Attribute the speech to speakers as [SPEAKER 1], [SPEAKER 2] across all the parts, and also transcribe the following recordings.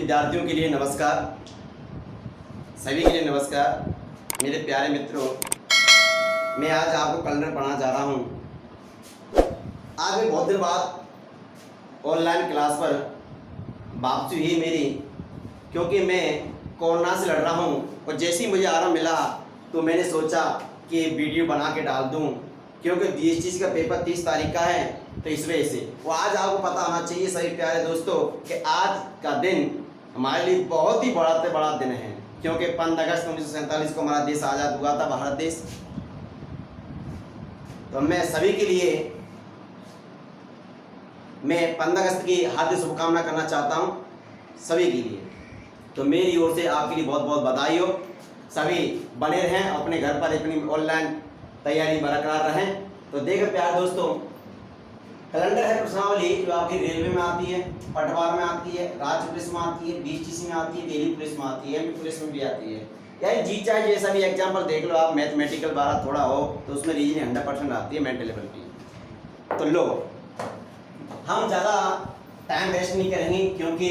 [SPEAKER 1] विद्यार्थियों के लिए नमस्कार, सभी के लिए नमस्कार। मेरे प्यारे मित्रों, मैं आज आपको कैलेंडर पढ़ाना चाह रहा हूँ। आज मैं बहुत दिन बाद ऑनलाइन क्लास पर वापसी हुई मेरी, क्योंकि मैं कोरोना से लड़ रहा हूँ और जैसे ही मुझे आराम मिला तो मैंने सोचा कि वीडियो बना के डाल दूँ, क्योंकि DSTC का पेपर 30 तारीख का है। तो इस वजह से वो आज आपको पता होना चाहिए सभी प्यारे दोस्तों कि आज का दिन हमारे लिए बहुत ही बड़ा दिन है, क्योंकि 15 अगस्त 1947 को हमारा देश आज़ाद हुआ था, भारत देश। तो मैं सभी के लिए मैं 15 अगस्त की हार्दिक शुभकामना करना चाहता हूँ सभी के लिए। तो मेरी ओर से आपके लिए बहुत बहुत बधाई हो। सभी बने रहें, अपने घर पर अपनी ऑनलाइन तैयारी बरकरार रहें। तो देखो प्यारे दोस्तों, कैलेंडर है प्रश्नावली जो आपकी रेलवे में आती है, पटवार में आती है, राज्य पुलिस में आती है, DSTC में आती है, दिल्ली पुलिस में आती है, MP पुलिस में भी आती है। यानी जी चाहे जैसा भी एग्जाम्पल देख लो आप, मैथमेटिकल बारह थोड़ा हो तो उसमें रीजनिंग 100% आती है मेंटल लेवल की। तो लो, हम ज़्यादा टाइम वेस्ट नहीं करेंगे क्योंकि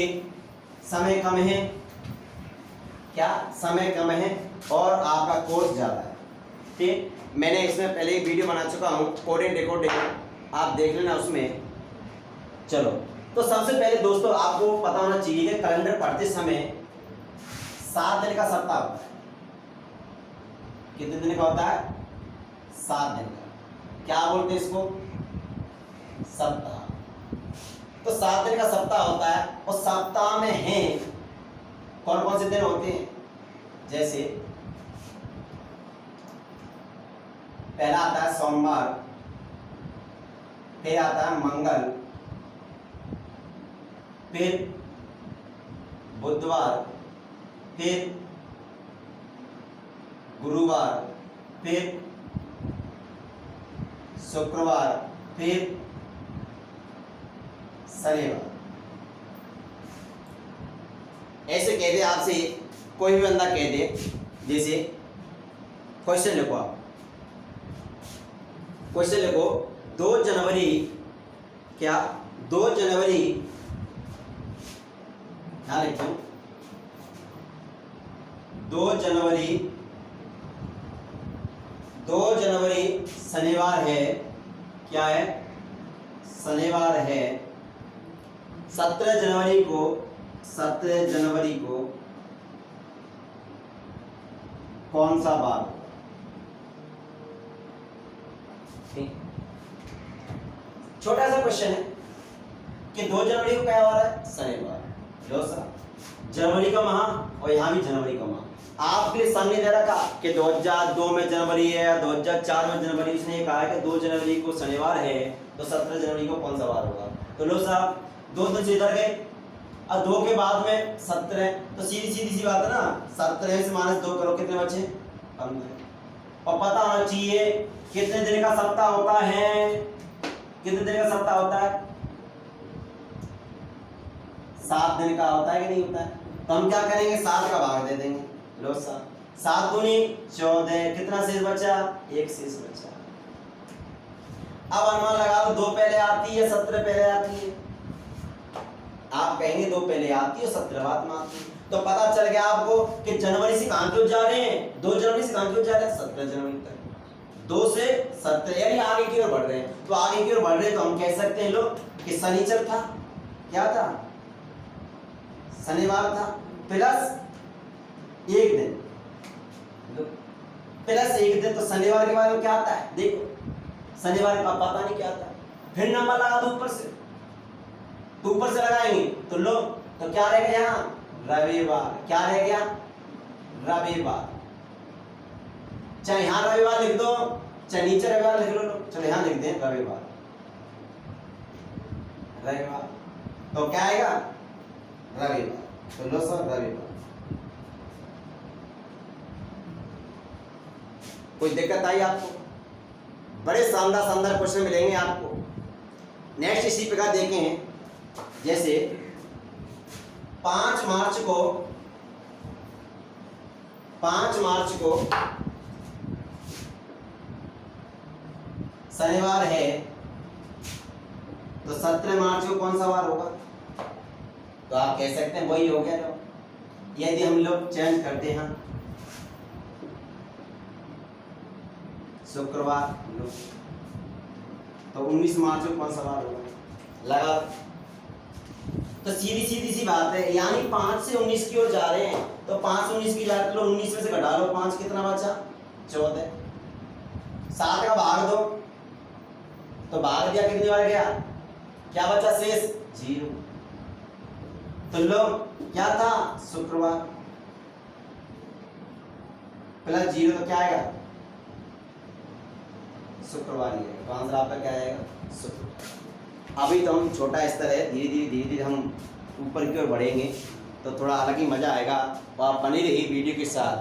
[SPEAKER 1] समय कम है। क्या समय कम है और आपका कोर्स ज़्यादा है। ठीक, मैंने इसमें पहले एक वीडियो बना चुका हूँ, कोडिंग डिकोडिंग, आप देख लेना उसमें। चलो, तो सबसे पहले दोस्तों आपको पता होना चाहिए कि कैलेंडर पढ़ते समय 7 दिन का सप्ताह होता है। कितने दिन का होता है? 7 दिन का। क्या बोलते हैं इसको? सप्ताह। तो 7 दिन का सप्ताह होता है और सप्ताह में हैं कौन कौन से दिन होते हैं? जैसे पहला आता है सोमवार, फिर आता है मंगल, फिर बुधवार, फिर गुरुवार, फिर शुक्रवार, फिर शनिवार। ऐसे कह दे आपसे, कोई भी बंदा कह दे, जैसे क्वेश्चन लिखो आप, क्वेश्चन लिखो 2 जनवरी, क्या 2 जनवरी, ध्यान लिखो 2 जनवरी, 2 जनवरी शनिवार है। क्या है? शनिवार है। 17 जनवरी को, 17 जनवरी को कौन सा बार? छोटा सा क्वेश्चन है कि 2 जनवरी को क्या वार है? शनिवार। लो सर, जनवरी का माह और यहाँ भी जनवरी का माह। आपके लिए सामने दे रखा कि 2002 में जनवरी है या 2004 में जनवरी। इसने ये कहा है कि 2 जनवरी को शनिवार है, तो 17 जनवरी को कौन सा वार होगा? तो लो साहब, 2 दिन से इधर गए और 2 के बाद में 17, तो सीधी सी बात है ना, 17 से -2 करो, कितने बचे? 15। और पता होना चाहिए कितने दिन का सप्ताह होता है। कितने दिन का सप्ताह होता है? 7 दिन का होता है कि नहीं होता है? तो हम क्या करेंगे, 7 का भाग दे देंगे। लो 7 दूनी 14, कितना शेष बचा? 1 शेष बचा। अब अनुमान लगा लो, 2 पहले आती है, 17 पहले आती है। आप कहेंगे 2 पहले आती है, 17 बाद में आती है। तो पता चल गया आपको कि जनवरी से कहां क्यों जा रहे हैं? 2 जनवरी से कहां क्यों जा रहे हैं? 17 जनवरी तक। 2 से 17 यानी आगे की ओर बढ़ रहे हैं। तो आगे की ओर बढ़ रहे हैं तो हम कह सकते हैं लोग कि शनिचर था। क्या था? शनिवार था, प्लस 1 दिन, प्लस 1 दिन। तो शनिवार के बाद में क्या आता है? देखो, शनिवार का पता नहीं क्या आता है। फिर नंबर लगा दो ऊपर से, तो ऊपर से लगाएंगे तो लो, तो क्या रह गया यहाँ? रविवार। क्या रह गया? रविवार। चाहे यहाँ रविवार लिख दो, चाहे नीचे रविवार लिख लो। चलो यहाँ लिख दें रविवार। रविवार तो क्या आएगा? रविवार। तो लो सर, रविवार। कोई दिक्कत आई आपको? बड़े शानदार क्वेश्चन मिलेंगे आपको। नेक्स्ट इसी प्रकार देखें, जैसे 5 मार्च को, 5 मार्च को शनिवार है, तो 17 मार्च को कौन सा वार होगा? तो आप कह सकते हैं वही हो गया। जो यदि हम लोग चेंज करते हैं शुक्रवार तो 19 मार्च को कौन सा वार होगा लगा। तो सीधी सीधी सी बात है, यानी 5 से 19 की ओर जा रहे हैं तो 5 से 19 की जा रहे, 19 में से घटा लो 5, कितना बचा 14। 7 का भाग दो तो भाग दिया कितनी बार गया, क्या बचा शेष 0। तो लो क्या था शुक्रवार प्लस 0 तो क्या आएगा शुक्रवार ही है। तो आंसर आपका क्या आएगा शुक्रवार। अभी तो हम छोटा स्तर है, धीरे धीरे हम ऊपर की ओर बढ़ेंगे तो थोड़ा अलग ही मजा आएगा। और आप बने रही वीडियो के साथ।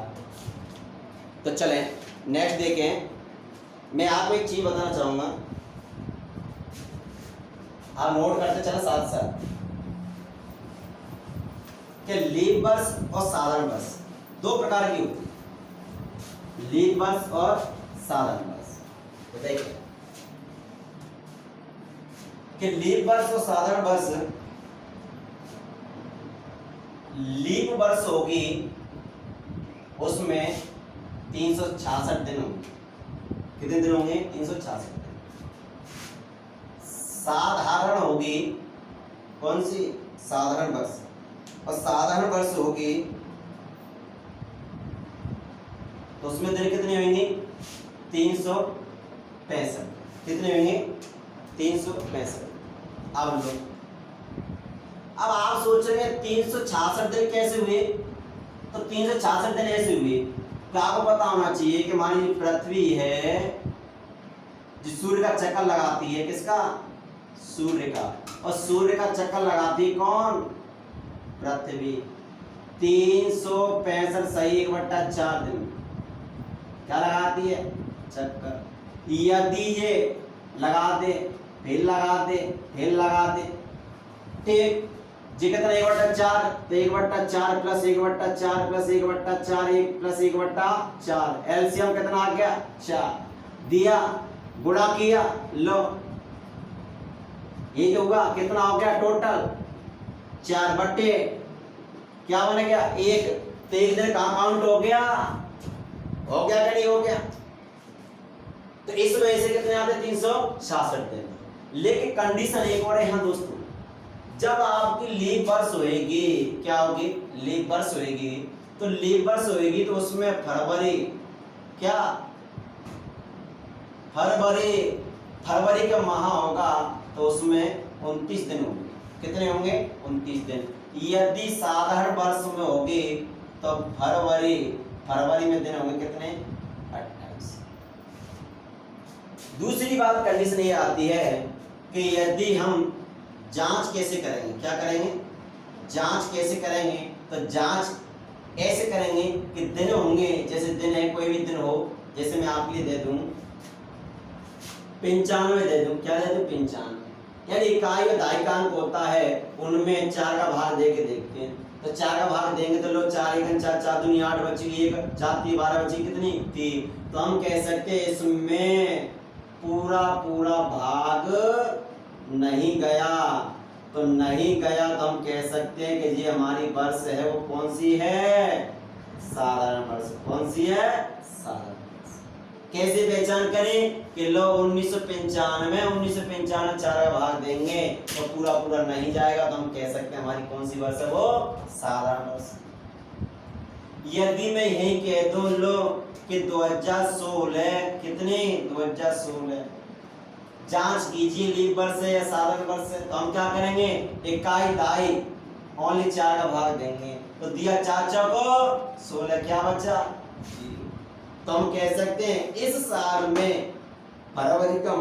[SPEAKER 1] तो चलें नेक्स्ट देखें। मैं आपको एक चीज बताना चाहूंगा, आप नोट करते चला साथ साथ कि लीप वर्ष और साधारण वर्ष दो प्रकार की होती है, लीप वर्ष और साधारण वर्ष। तो देखिए कि लीप वर्ष और साधारण वर्ष, लीप वर्ष होगी उसमें 366 दिन होंगे। कितने दिन होंगे 366 दिन। साधारण होगी कौन सी साधारण वर्ष, और साधारण वर्ष होगी तो उसमें दिन कितने होंगे 365। कितने होंगे 365। अब लो, अब आप सोच रहे हैं 366 दिन कैसे हुए, तो 366 दिन ऐसे हुए तो आपको पता होना चाहिए कि हमारी पृथ्वी है जो सूर्य का चक्कर लगाती है, किसका सूर्य का, और सूर्य का चक्कर लगाती है कौन पृथ्वी। 365 सही 1/4 दिन क्या लगाती है चक्कर। यदि ये लगा दे फिर लगा दे फिर लगा दे, ठीक जी कितना 1/4, तो 1/4 प्लस 1/4 प्लस 1/4 1 प्लस 1/4 एलसीएम कितना आ गया 4 दिया, गुणा किया, लो ये जो हुआ कितना हो गया टोटल 4 बट्टे क्या बन गया 1। तो एक दिन कहाँ काउंट हो गया क्या नहीं हो गया। तो इस वजह से कितने आते 366 दिन। लेकिन कंडीशन एक और है यहाँ दोस्तों, जब आपकी लीप वर्ष होएगी, क्या होगी लीप वर्ष होएगी, तो लीप वर्ष होएगी तो उसमें फरवरी क्या फरवरी का माह होगा तो उसमें 29 दिन होंगे। कितने होंगे 29 दिन। यदि साधारण वर्ष में होगी तो फरवरी में दिन होंगे कितने 28। दूसरी बात कंडीशन ये आती है कि यदि हम जांच कैसे करेंगे, क्या करेंगे जांच कैसे करेंगे, तो जांच ऐसे करेंगे कि दिन होंगे, जैसे दिन है कोई भी दिन हो, जैसे मैं आपके लिए दे दूं 95 दे दूं, क्या दे दूं 95, यानी इकाई और दहाइकांक होता है उनमें 4 का भाग दे के देखते हैं। तो 4 का भाग देंगे तो लो 4 1 4 4 दूनी 8 बची, 1 4 3 12 बची कितनी 3। तो हम कह सकते हैं इसमें पूरा भाग नहीं गया, तो नहीं गया तो हम कह सकते हैं कि ये हमारी वर्ष है वो कौन सी है साधारण वर्ष। कौन सी है साधारण वर्ष। कैसे पहचान करें कि लो 1995 4 का भाग देंगे तो पूरा नहीं जाएगा तो हम कह सकते हैं हमारी कौन सी वर्ष है वो साधारण वर्ष। यदि मैं यही कह दूं लो कि 2016 कितने 2016 जांच कीजिए लीप वर्ष है या साधारण वर्ष है, तो हम क्या करेंगे इकाई दहाई ओनली 4 का भाग देंगे तो दिया 4 को 16 क्या बचा 0। तो हम कह सकते हैं इस साल में फरवरी का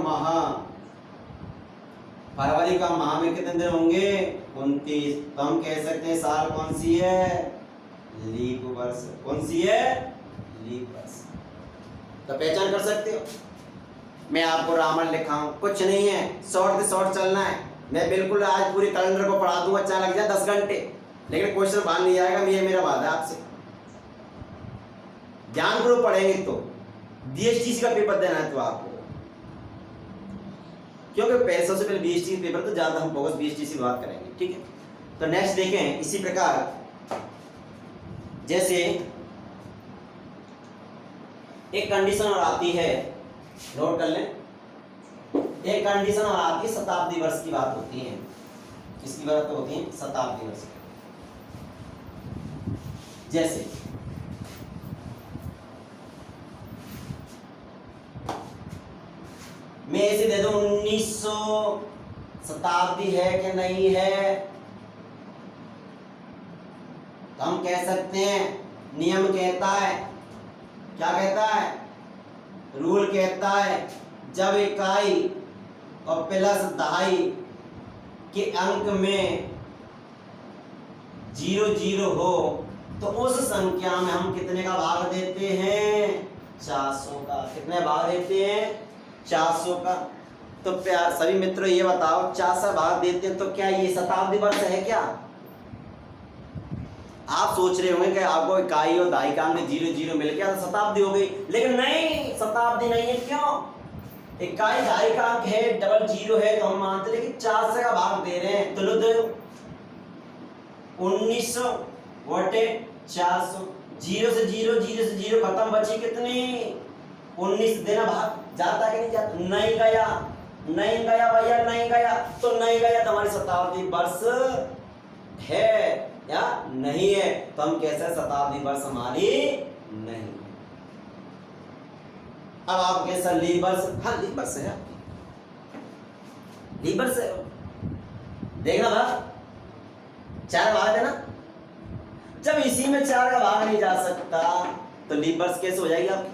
[SPEAKER 1] माह में कितने दिन होंगे 29। तो हम कह सकते हैं साल कौन सी है लीप वर्ष। कौन सी है लीप वर्ष। तो पहचान कर सकते हो। मैं आपको रामन लिखा हूं, कुछ नहीं है, शॉर्ट से शॉर्ट चलना है। मैं बिल्कुल आज पूरी कैलेंडर को पढ़ा दूंगा, अच्छा लग जाए 10 घंटे, लेकिन क्वेश्चन बाहर नहीं आएगा। ये मेरा वादा है आपसे। ज्ञान ग्रुप पढ़ेंगे तो बीएसटीसी का पेपर देना है तो आपको, क्योंकि पैसों से पहले बीएसटीसी पेपर तो ज्यादा हम फोकस बीएसटीसी बात करेंगे, ठीक है। तो नेक्स्ट देखें इसी प्रकार, जैसे एक कंडीशन और आती है, नोट कर लें, एक कंडीशन और आती है, शताब्दी वर्ष की बात होती है। किसकी बात होती है? शताब्दी वर्ष। जैसे मैं ऐसे दे दूं 1900 शताब्दी है कि नहीं है, तो हम कह सकते हैं नियम कहता है, क्या कहता है? रूल कहता है जब इकाई और प्लस दहाई के अंक में 00 हो तो उस संख्या में हम कितने का भाग देते हैं? 400 का। कितने भाग देते हैं? 400 का। तो प्यार सभी मित्रों ये बताओ, 400 भाग देते हैं तो क्या ये शताब्दी वर्ष है क्या? आप सोच रहे होंगे कि आपको इकाई और दहाई का अंक 00 मिल गया तो शताब्दी हो गई, लेकिन नहीं, शताब्दी नहीं है। क्यों? इकाई दहाई का अंक है, 00 है, तो हम मानते हैं कि 400 का भाग दे रहे हैं। तो लो दो 1900 बटे 400, 0 से 0 खत्म, बची कितनी? 19 देना भाग जाता कि नहीं जाता? नहीं गया, नहीं गया भैया, नहीं गया। तो नहीं गया तो हमारी शताब्दी वर्ष है या नहीं है? तो हम कैसे शताब्दी वर्ष हमारी नहीं। अब आप कैसा लीप वर्ष? हाँ लीप वर्ष है, लीप वर्ष है। देखना भाग 4 भाग है ना, जब इसी में 4 का भाग नहीं जा सकता तो लीप वर्ष कैसे हो जाएगी आपकी?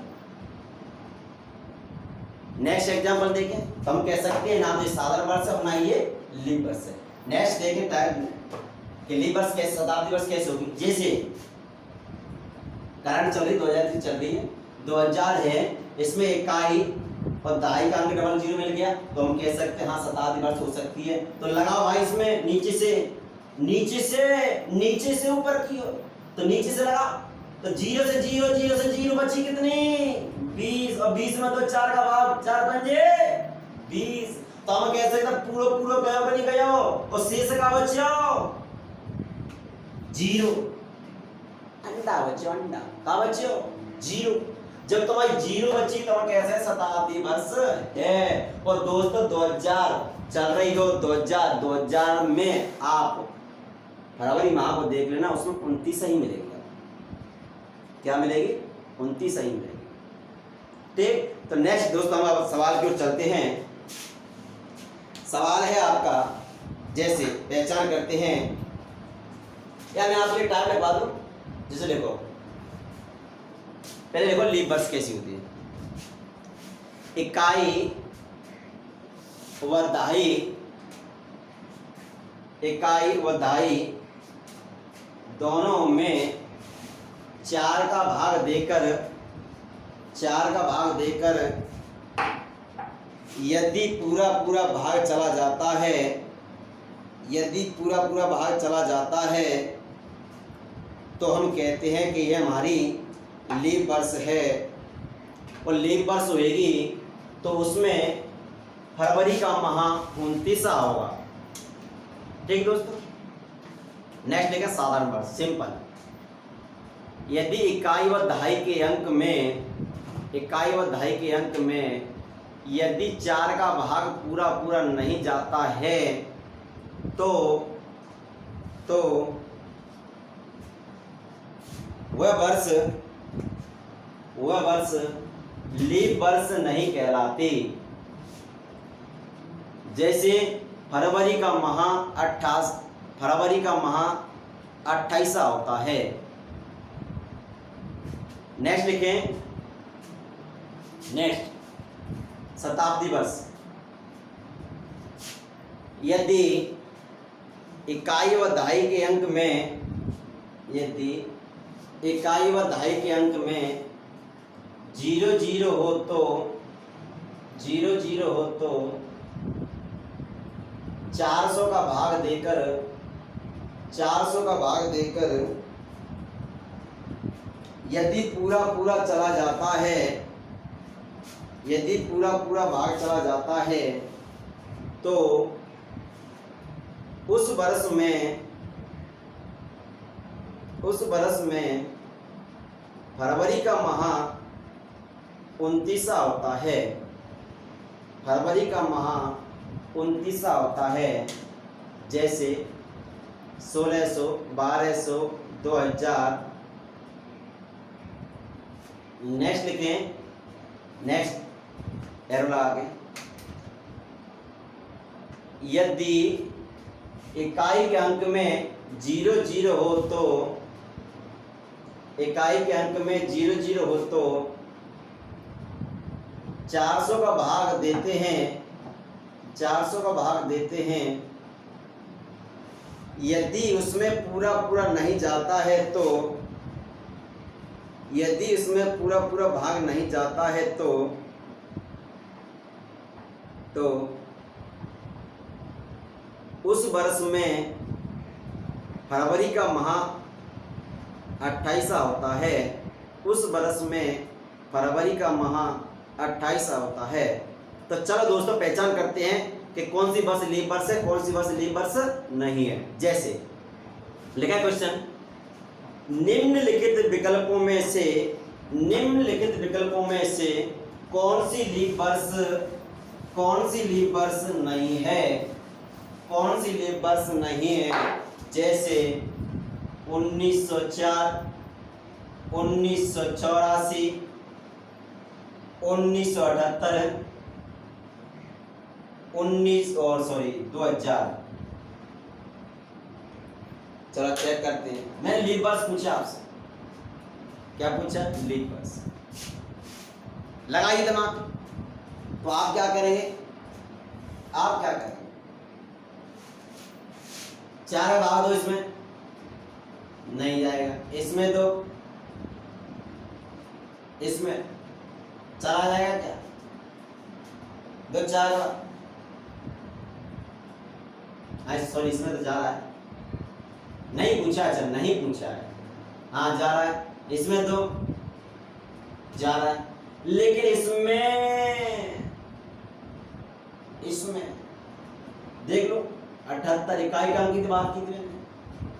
[SPEAKER 1] नेक्स्ट एग्जांपल देखें तो हम कह सकते हैं ना तो साधारण वर्ष है ना ये लीप वर्ष है। नेक्स्ट देखें टाइप कि लीप वर्ष कैसे, शताब्दी वर्ष कैसे होगी। जैसे करंट चल रही 2003 चल रही है, 2000 है, इसमें इकाई और दहाई का अंक 00 मिल गया तो हम कह सकते हैं हाँ शताब्दी वर्ष हो सकती है। तो लगाओ भाई इसमें नीचे से ऊपर की ओर, तो नीचे से लगा तो 0 से 0 बची कितनी? 20, और 20 में तो 4 का भाग, 4 पंजे 20। तो हम कह सकते हैं पूरा गया बनी गया हो और शेष का बचा 0, अंडा बचो, अंडा का बचो 0। जब तुम्हारी 0 बची तो हम कैसे शताब्दी वर्ष है। और दोस्तों 2000 चल रही हो, 2000 में आप फरवरी माह को देख लेना, उसमें 29 सही मिलेगी। क्या मिलेगी? 29 सही मिलेगी। ठीक, तो नेक्स्ट दोस्तों हम अब सवाल की ओर चलते हैं। सवाल है आपका, जैसे पहचान करते हैं, या मैं आपके लिए टाइम लगवा दूं। जैसे देखो पहले देखो लीप वर्ष कैसी होती है। इकाई व दहाई दोनों में 4 का भाग देकर यदि पूरा भाग चला जाता है, तो हम कहते हैं कि यह हमारी लीप वर्ष है। और लीप वर्ष होगी तो उसमें फरवरी का माह 29 होगा। ठीक दोस्तों, नेक्स्ट देखें साधारण वर्ष, सिंपल। यदि इकाई व दहाई के अंक में यदि 4 का भाग पूरा नहीं जाता है तो वह वर्ष लीप वर्ष नहीं कहलाती। जैसे फरवरी का माह 28 होता है। नेक्स्ट लिखें, नेक्स्ट शताब्दी वर्ष। यदि इकाई व दहाई के अंक में 00 हो तो 400 का भाग देकर यदि पूरा चला जाता है तो उस वर्ष में उस बरस में फरवरी का माह 29वां होता है। फरवरी का माह 29वां होता है। जैसे 1600, 1200, 2000। नेक्स्ट लिखें, नेक्स्ट एरो लगा के, यदि इकाई के अंक में 00 हो तो, इकाई के अंक में 00 हो तो 400 का भाग देते हैं, 400 का भाग देते हैं। यदि उसमें पूरा पूरा नहीं जाता है तो, यदि उसमें पूरा पूरा भाग नहीं जाता है तो उस वर्ष में फरवरी का माह 28वां होता है। उस वर्ष में फरवरी का माह 28वां होता है। तो चलो दोस्तों पहचान करते हैं कि कौन सी वर्ष लीप वर्ष है, कौन सी वर्ष लीप वर्ष नहीं है। जैसे लिखा क्वेश्चन, निम्नलिखित विकल्पों में से, निम्नलिखित विकल्पों में से कौन सी लीप वर्ष, कौन सी लीप वर्ष नहीं है, कौन सी लीप वर्ष नहीं है। जैसे 1904, 1984, 1978, 2000। चलो चेक करते हैं। मैंने लीप वर्ष पूछा आपसे, क्या पूछा? लीप वर्ष। लगाइए दिमाग। तो आप क्या करेंगे, आप क्या करेंगे? 4 का भाग दो, इसमें नहीं जाएगा, इसमें दो, इसमें चला जाएगा क्या? 2 4, सॉरी इसमें तो जा रहा है, नहीं पूछा है, चल नहीं पूछा है, हाँ जा रहा है, इसमें तो जा रहा है, लेकिन इसमें देख लो 78 इकाई का अंक की बात की थी,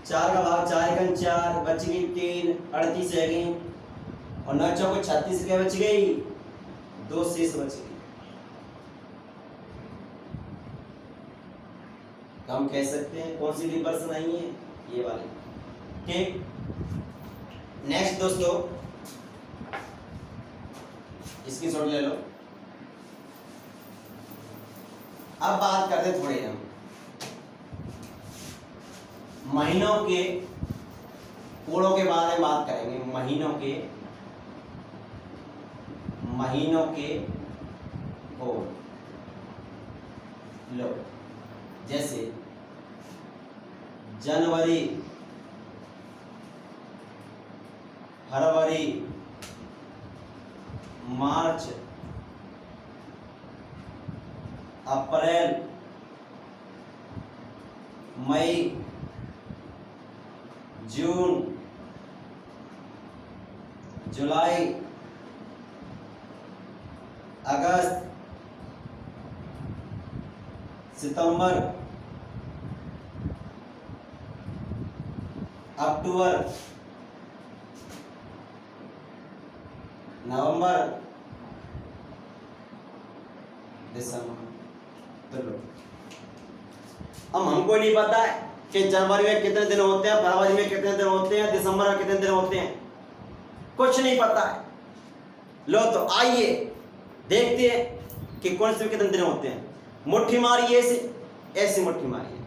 [SPEAKER 1] 4 का भाग 4 एकम 4, बच गई 3, 38 रह गई, और 9 चौको 36 क्या बच गई? 2 शेष बच गई। तो हम कह सकते हैं कौन सी लीप वर्ष नहीं है? ये वाली। ठीक, नेक्स्ट दोस्तों इसकी शॉट ले लो। अब बात करते थोड़े हम महीनों के कोड़ों के बारे में बात करेंगे। महीनों के कोड़ लो। जैसे जनवरी, फरवरी, मार्च, अप्रैल, मई, जून, जुलाई, अगस्त, सितंबर, अक्टूबर, नवंबर, दिसंबर। तो लो, अब हमको नहीं पता है कि जनवरी में कितने दिन होते हैं, फरवरी में कितने दिन होते हैं, दिसंबर में कितने दिन होते हैं, कुछ नहीं पता है। लो तो आइए देखते हैं कि कौन से कितने दिन होते हैं। मुट्ठी मारिए, ऐसी मुट्ठी मारिए,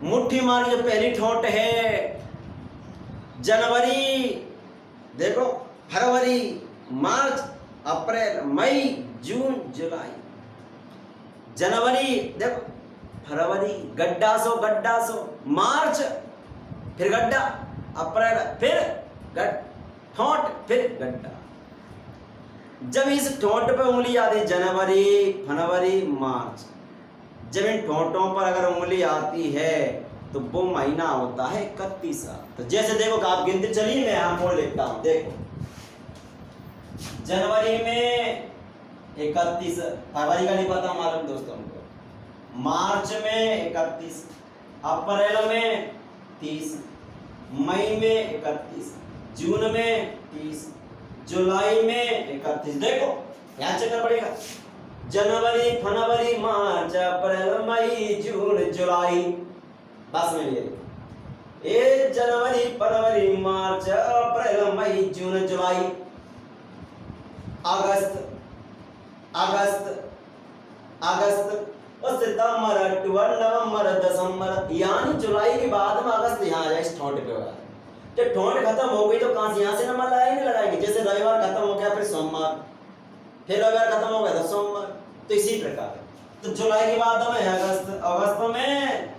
[SPEAKER 1] मुट्ठी मारिए। जो पहली ठोंट है जनवरी, देखो फरवरी, मार्च, अप्रैल, मई, जून, जुलाई। जनवरी देखो, फरवरी गड्ढा सो, मार्च फिर गड्ढा, अप्रैल फिर ठोंट, फिर गड्ढा। जब इस ठोंट पे उंगली आती है, जनवरी, फरवरी, मार्च, जब इन ठोंटों पर अगर उंगली आती है तो वो महीना होता है 31वां। तो जैसे देखो आप गिनती चलिए, मैं यहां बोल लिखता हूं। देखो जनवरी में 31, फरवरी का नहीं पता मालूम दोस्तों हमको, मार्च में 31, अप्रैल में 30, मई में 31, जून में 30, जुलाई में 31। देखो यहाँ चेक करना पड़ेगा, जनवरी फरवरी मार्च अप्रैल मई जून जुलाई, बस में ये जनवरी फरवरी मार्च अप्रैल मई जून जुलाई, अगस्त अगस्त अगस्त और सितंबर अक्टूबर नवंबर दिसंबर, यानी जुलाई के बाद में अगस्त यहाँ आ जाए इस ठोंड पे होगा। जब ठोंड खत्म हो गई तो कहां से यहाँ से नंबर लगाएंगे, लगाएंगे। जैसे रविवार खत्म हो गया फिर सोमवार, फिर रविवार खत्म हो गया तो सोमवार, तो इसी प्रकार। तो जुलाई के बाद में अगस्त, अगस्त में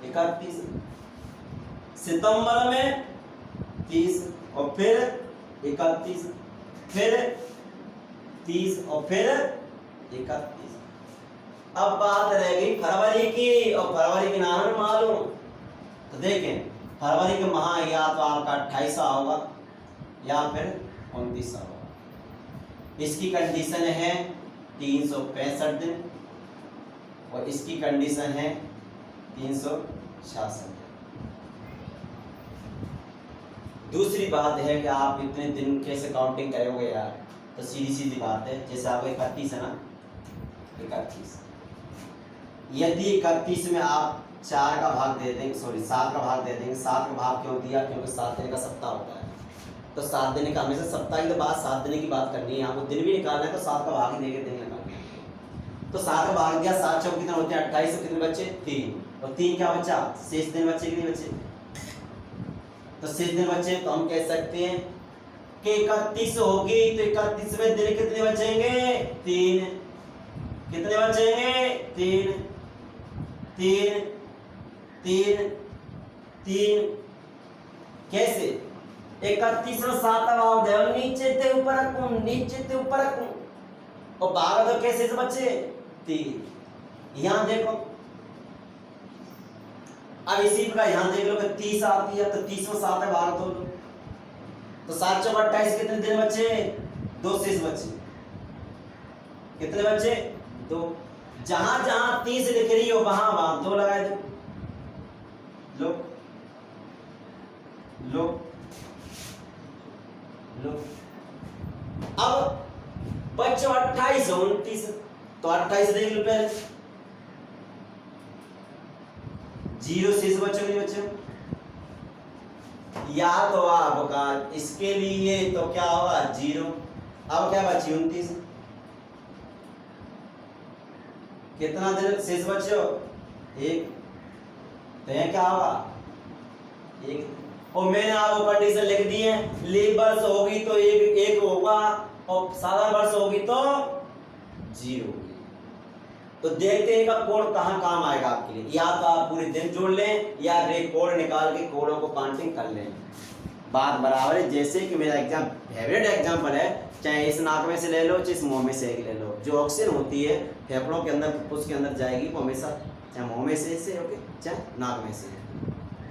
[SPEAKER 1] 31, सितंबर में 30 और फिर 31, फिर 30 और फिर 31। अब बात रह गई फरवरी की, और फरवरी के नाम मालूम। तो देखें फरवरी के माह या तो आपका 28 होगा या फिर 29 होगा। इसकी कंडीशन है 365 दिन और इसकी कंडीशन है 366 दिन। दूसरी बात है कि आप इतने दिन कैसे काउंटिंग करोगे यार, तो सीधी सीधी बात है, जैसे आपको 31 है ना, 31, यदि 31 में आप 4 का भाग दे देंगे, सॉरी 7 का भाग दे देंगे। 7 का भाग क्यों दिया, क्योंकि 7 दिन का सप्ताह होता है, तो 7 दिन का हमेशा सप्ताह की तो बात 7 दिन की बात करनी है, आपको दिन भी निकालना है तो 7 का भाग ही देके दिन निकालना है। तो 7 का भाग दिया, 7 चौक कितने होते हैं 28, से कितने बच्चे 3, और 3 क्या बचा, शेष दिन बच्चे कितने बचे, तो शेष दिन बचे। तो हम कह सकते हैं कि 31 होगी तो 31वें दिन कितने बचेंगे, 3, कितने बचेंगे, 3 3 3 3। कैसे, 31 में 7 भाग दे, नीचे ते ऊपर रखूं, नीचे ते ऊपर रखूं, और भाग दो कैसे से बच्चे 3। यहां देखो अब इसी प्रकार यहां देख लो कि 30 आती है, तो 30 में 7 है भाग दो, तो 7 चौक 28, कितने दिन बचे, 2 शेष बचे, कितने बचे 2। जहां जहां 30 लिख रही हो वहां वहां 2 लगाए दो, लो लो लो। अब बच्चों 28 29, तो 28 देख लो पहले, 0 शेष बच्चों नहीं बच्चों, या तो आपका इसके लिए तो क्या होगा 0। अब क्या बची 29, कितना दिन शेष बच्चों 1, तो यह क्या होगा 1। और मैंने आपको कंडीशन लिख दी है, लीप वर्ष होगी तो 1 होगा, और साधारण वर्ष होगी तो 0 होगी। तो देखते हैं का कोड कहाँ काम आएगा आपके लिए, या तो आप पूरे दिन जोड़ लें या कोड निकाल के कोडों को काउंटिंग कर लें, बात बराबर है। जैसे कि मेरा एग्जाम फेवरेट एग्जाम्पल है, चाहे इस नाक में से ले लो चाहे इस मुंह में से ले लो, जो ऑक्सीजन होती है फेफड़ों के अंदर फुफ्फुस के अंदर जाएगी वो हमेशा चाहे मुंह में से ओके, चाहे नाक में से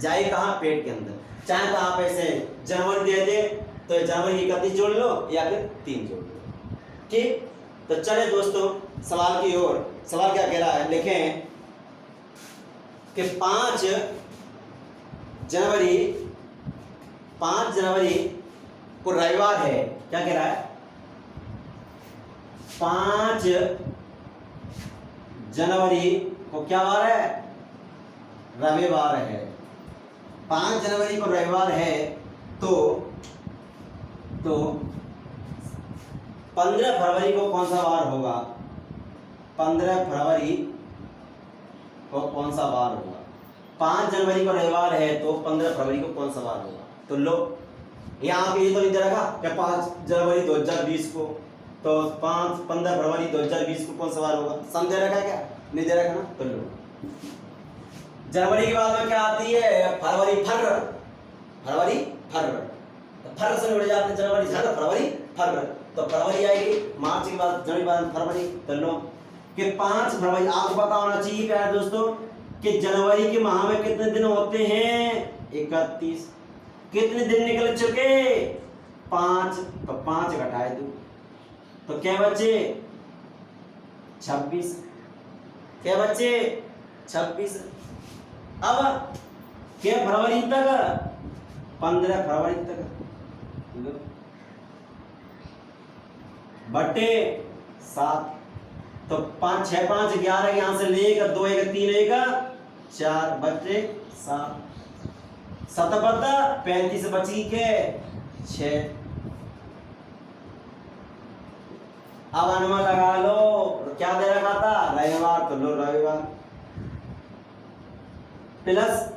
[SPEAKER 1] जाएगी, कहाँ पेट के अंदर। चाहे तो आप ऐसे जनवरी दे दे तो जनवरी 31 जोड़ लो या फिर 3 जोड़ लो, ठीक। तो चले दोस्तों सवाल की ओर। सवाल क्या कह रहा है, लिखें कि 5 जनवरी को रविवार है। क्या कह रहा है, 5 जनवरी को क्या वार है, रविवार है। 5 जनवरी को रविवार है तो 15 फरवरी को कौन सा वार होगा, 15 फरवरी को कौन सा वार होगा। 5 जनवरी को रविवार है तो 15 फरवरी को कौन सा वार होगा। तो लो यहाँ पे ये तो नहीं दे रखा क्या 5 जनवरी 2020 को, तो 15 फरवरी 2020 को कौन सा वार होगा, सम दे रखा है क्या, नहीं दे रखा ना। तो लो जनवरी के बाद में क्या आती है, फरवरी फर, फरवरी फर, तो फर से जुड़ जाते हैं जनवरी फर, फरवरी फर, तो फरवरी आएगी। मार्च के बाद जनवरी बाद फरवरी। तो लो कि 5 फरवरी, आपको पता होना चाहिए प्यारे दोस्तों कि जनवरी के माह में कितने दिन होते हैं 31। कितने दिन निकल चुके 5, तो 5 घटाए दो तो क्या बचे 26, क्या बचे 26। अब क्या फरवरी तक 15 फरवरी तक बटे 7, तो 5 6 5 11, यहाँ से लेगा 2 1 3 1 4 बटे 7, 7 बटा 35 बची के 6। अब अनुमान लगा लो, क्या दे रखा था रविवार, तो लो रविवार प्लस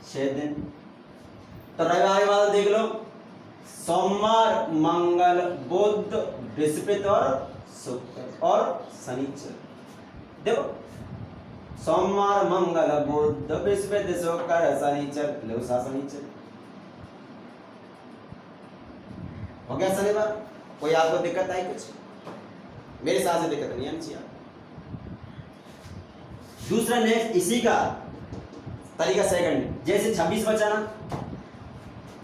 [SPEAKER 1] 6 दिन। तो रविवार के बाद देख लो, सोमवार मंगल बुध बृहस्पति और शुक्र और शनिचर। देखो सोमवार मंगल बुध बृहस्पति शुक्र शनिचर, लो सा शनिचर हो गया शनिवार। कोई आपको दिक्कत आई कुछ? मेरे साथ से दिक्कत नहीं आनी चाहिए। दूसरा नेक्स्ट इसी का तरीका सेकंड, जैसे 26 बचा ना,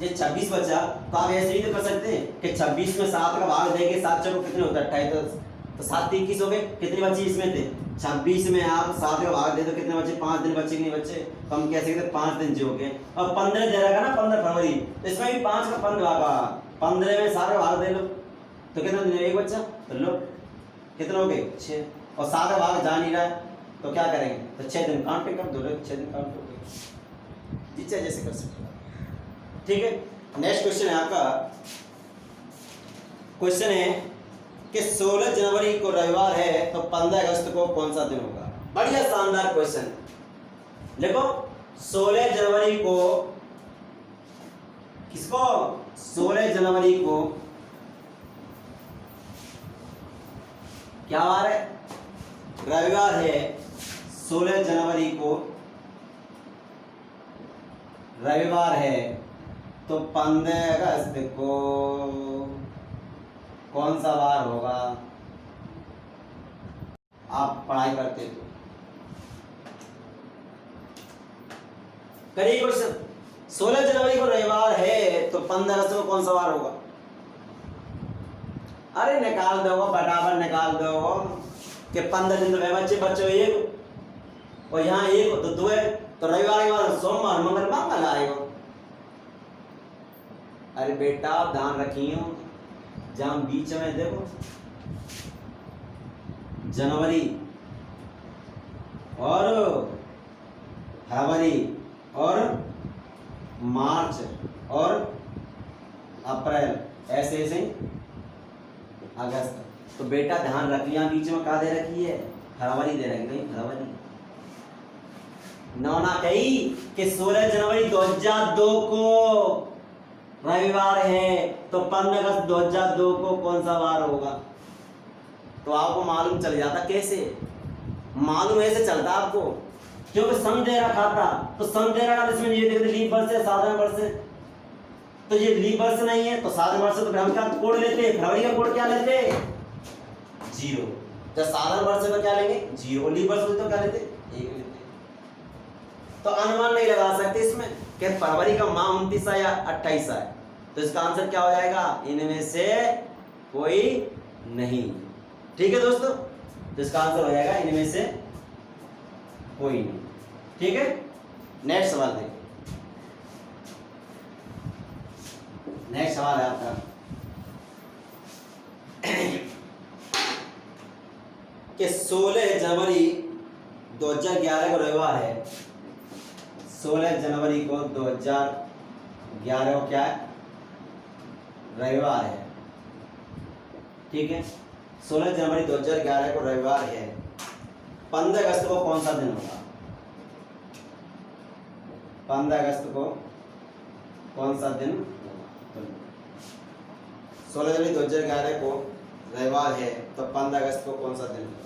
[SPEAKER 1] ये 26 बचा तो आप ऐसे ही तो कर सकते हैं कि 26 में 7 का भाग देंगे, 7 चौको कितने होता है 28, तो 7 21 हो गए। कितनी बची इसमें थे 26 में आप 7 का भाग दे तो कितने बचे 5 दिन बचे कि नहीं बचे, तो हम कह सकते 5 दिन जो हो गए। और 15 दे रखा ना 15 फरवरी, तो इसमें भी 5 का 15 में 7 का भाग दे लो तो कितना दिन एक बच्चा, तो लो कितने हो गए 6, और 7 का भाग जा नहीं रहा है तो क्या करेंगे, तो 6 दिन काउंट कर दो, 6 दिन काउंट कर दो, जिससे जैसे कर सकते हो। ठीक है, नेक्स्ट क्वेश्चन है आपका। क्वेश्चन है कि 16 जनवरी को रविवार है तो 15 अगस्त को कौन सा दिन होगा। बढ़िया शानदार क्वेश्चन। देखो 16 जनवरी को किसको, 16 जनवरी को क्या वार है, रविवार है। 16 जनवरी को रविवार है तो 15 अगस्त को कौन सा वार होगा। आप पढ़ाई करते तो करिए क्वेश्चन। 16 जनवरी को रविवार है तो 15 अगस्त को कौन सा वार होगा। अरे निकाल दो, बराबर निकाल दो कि 15 दिन तो बच्चे बच्चे एक और यहाँ एक तो 2 है, तो रविवार के बाद सोमवार मंगल मंगल आएगा। अरे बेटा ध्यान रखियो, जहां बीच में देखो जनवरी और फरवरी और मार्च और अप्रैल ऐसे ऐसे अगस्त, तो बेटा ध्यान रख लिया बीच में क्या दे रखी है, फरवरी दे रखी है। फरवरी नौना कही कि 16 जनवरी 2002 को रविवार है तो 15 अगस्त 2002 को कौन सा वार होगा। तो आपको मालूम चल जाता। कैसे मालूम ऐसे चलता आपको, क्योंकि सन दे रखा था, तो सन दे रखा इसमें ये देखते लीप वर्ष है साधारण वर्ष है, तो ये लीप वर्ष नहीं है तो साधारण वर्ष, तो हम क्या कोड लेते, फरवरी का कोड क्या लेते 0। जब साधारण वर्ष में क्या लेंगे 0, लीप वर्ष में तो क्या लेते 1 लेते। तो अनुमान नहीं लगा सकते इसमें कि फरवरी का माह 29 है या 28 है, तो इसका आंसर क्या हो जाएगा, इनमें से कोई नहीं। ठीक है दोस्तों, तो इसका आंसर हो जाएगा इनमें से कोई नहीं। ठीक है, नेक्स्ट सवाल देखिए। नेक्स्ट सवाल है आपका कि 16 जनवरी 2011 को रविवार है। 16 जनवरी को 2011 को क्या है, रविवार है। ठीक है, 16 जनवरी 2011 को रविवार है। 15 अगस्त को कौन सा दिन होगा। 15 अगस्त को कौन सा दिन होगा। 16 जनवरी 2011 को रविवार है तो 15 अगस्त को कौन सा दिन होगा।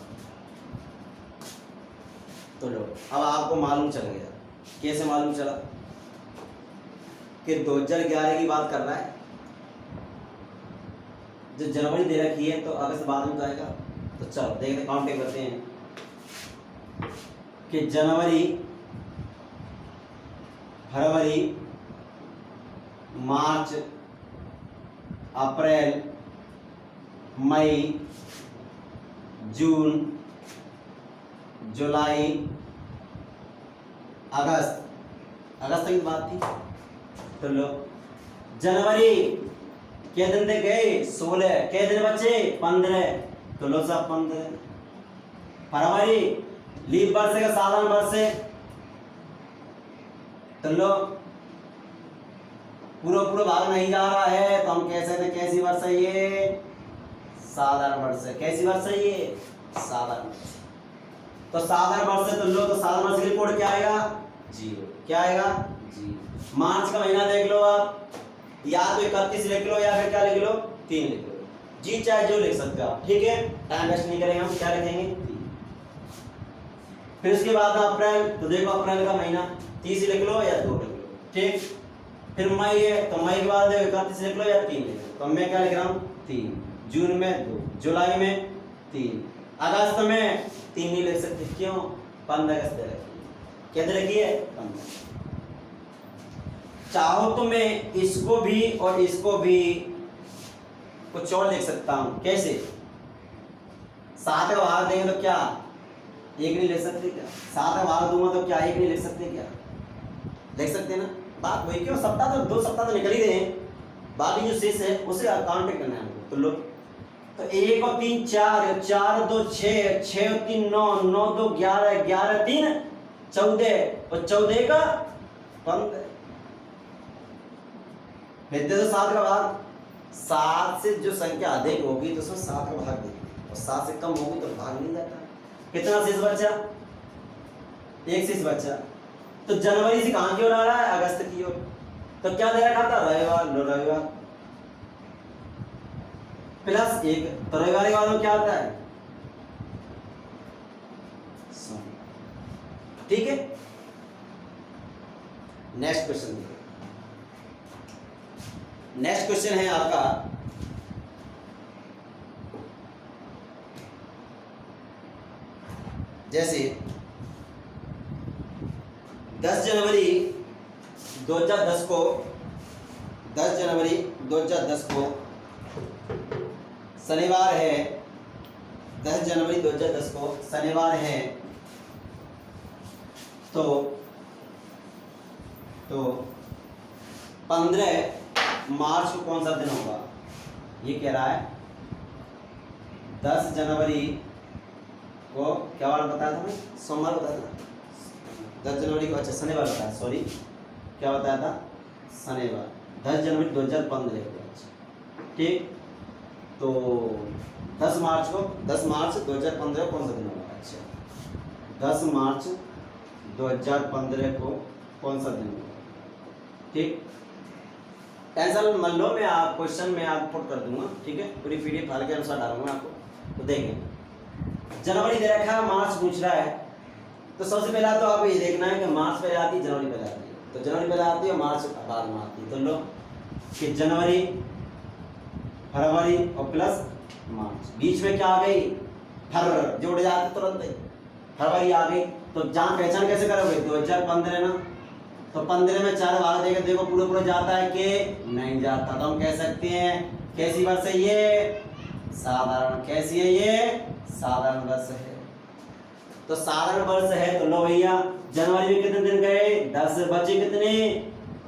[SPEAKER 1] तो लो, अब आपको मालूम चल गया। कैसे मालूम चला कि 2011 की बात कर रहा है, जो जनवरी दे रखी है तो अगस्त बाद में जाएगा। तो चलो देखते काउंटिंग करते हैं कि जनवरी फरवरी मार्च अप्रैल मई जून जुलाई अगस्त, अगस्त की बात थी। तो लो जनवरी के दिन दे गए 16, के दिन बचे 15, तो लो सब 15। फरवरी लीप वर्ष का साधारण वर्ष है, तो लो पूरा पूरा भाग नहीं जा रहा है, तो हम कह सकते हैं कैसी वर्ष है ये, साधारण वर्ष है। कैसी वर्ष है ये, साधारण वर्ष। तो साधारण वर्ष है, तो लो, तो साधारण वर्ष की रिपोर्ट क्या आएगा, 0। क्या आएगा, 0। मार्च का महीना देख लो आप, या तो 31 लिख लो या फिर क्या लिख लो, 3 लिख लो, जी चाहे जो लिख सकते हो आप, ठीक है। टाइम वेस्ट नहीं करेंगे हम, क्या लिखेंगे 3। फिर उसके बाद अप्रैल, तो देखो अप्रैल का महीना 30 लिख लो या 2 लिख लो, ठीक। फिर मई है, तो मई के बाद 31 लिख लो या 3 लिख लो, तो मैं क्या लिख रहा हूँ 3। जून में 2, जुलाई में 3, अगस्त में 3 नहीं लिख सकते, क्यों, 15 अगस्त रखिए, क्या रखिए 15। चाहो तो मैं इसको भी और इसको भी कुछ और लिख सकता हूं, कैसे, 7 का भाग देंगे तो क्या 1 नहीं लिख सकते क्या, 7 का भाग दूंगा तो क्या 1 नहीं लिख सकते क्या, लिख सकते ना। बात वही, क्यों, सप्ताह तो 2 सप्ताह तो निकल ही गए हैं, बाकी जो शेष है उसे काउंट करना है हमको। तो लो, तो 1 और 3 4, 4 2 6, 6 और 3 9, 9 2 11, 11 3 14 और 14 का 15। विद्या तो 7 का भाग, 7 से जो संख्या अधिक होगी तो उसमें 7 का भाग देंगे, और 7 से कम होगी तो भाग नहीं जाता। कितना शेष बचा, 1 शेष बचा। तो जनवरी से कहां की ओर आ रहा है, अगस्त की ओर, तो क्या दे रखा था, रविवार, लो रविवार प्लस 1, तो रविवार के बाद में क्या आता है, ठीक है। नेक्स्ट क्वेश्चन देखो, नेक्स्ट क्वेश्चन है आपका, जैसे 10 जनवरी 2010 को, 10 जनवरी 2010 को शनिवार है, 10 जनवरी 2010 को शनिवार है, तो 15 मार्च को कौन सा दिन होगा, ये कह रहा है। 10 जनवरी को क्या वार बताया था मैं, सोमवार बताया था, 10 जनवरी को, अच्छा शनिवार बताया, सॉरी क्या बताया था, शनिवार, 10 जनवरी 2015 को, अच्छा ठीक। तो 10 मार्च को, 10 मार्च 2015 को कौन सा दिन होगा, अच्छा 10 मार्च 2015 को कौन सा दिन होगा, ठीक। टेंशन मान लो, मैं आप क्वेश्चन में आप पुट कर दूंगा, ठीक है, पूरी पीडीएफ फाइल के अनुसार डालूंगा आपको, तो देखें। जनवरी दे रखा है, मार्च पूछ रहा है, तो सबसे पहला तो आपको ये देखना है कि मार्च पहले आती है, जनवरी पहले आती है, तो जनवरी पहले आती है और मार्च बाद में आती है, तो लो कि जनवरी, फरवरी और प्लस मार्च, बीच में क्या आ गई, फर जोड़ जाते तुरंत ही, फरवरी आ गई, तो जहाँ पहचान कैसे करोगे, 2015 ना, तो 15 में 4 भाग देगा, देखो पूरा पूरा जाता है कि नहीं जाता, तो हम कह सकते हैं कैसी वर्ष है ये, साधारण। कैसी है ये, साधारण वर्ष है। तो साधारण वर्ष है, तो लो भैया जनवरी में कितने दिन गए, 10, बचे कितने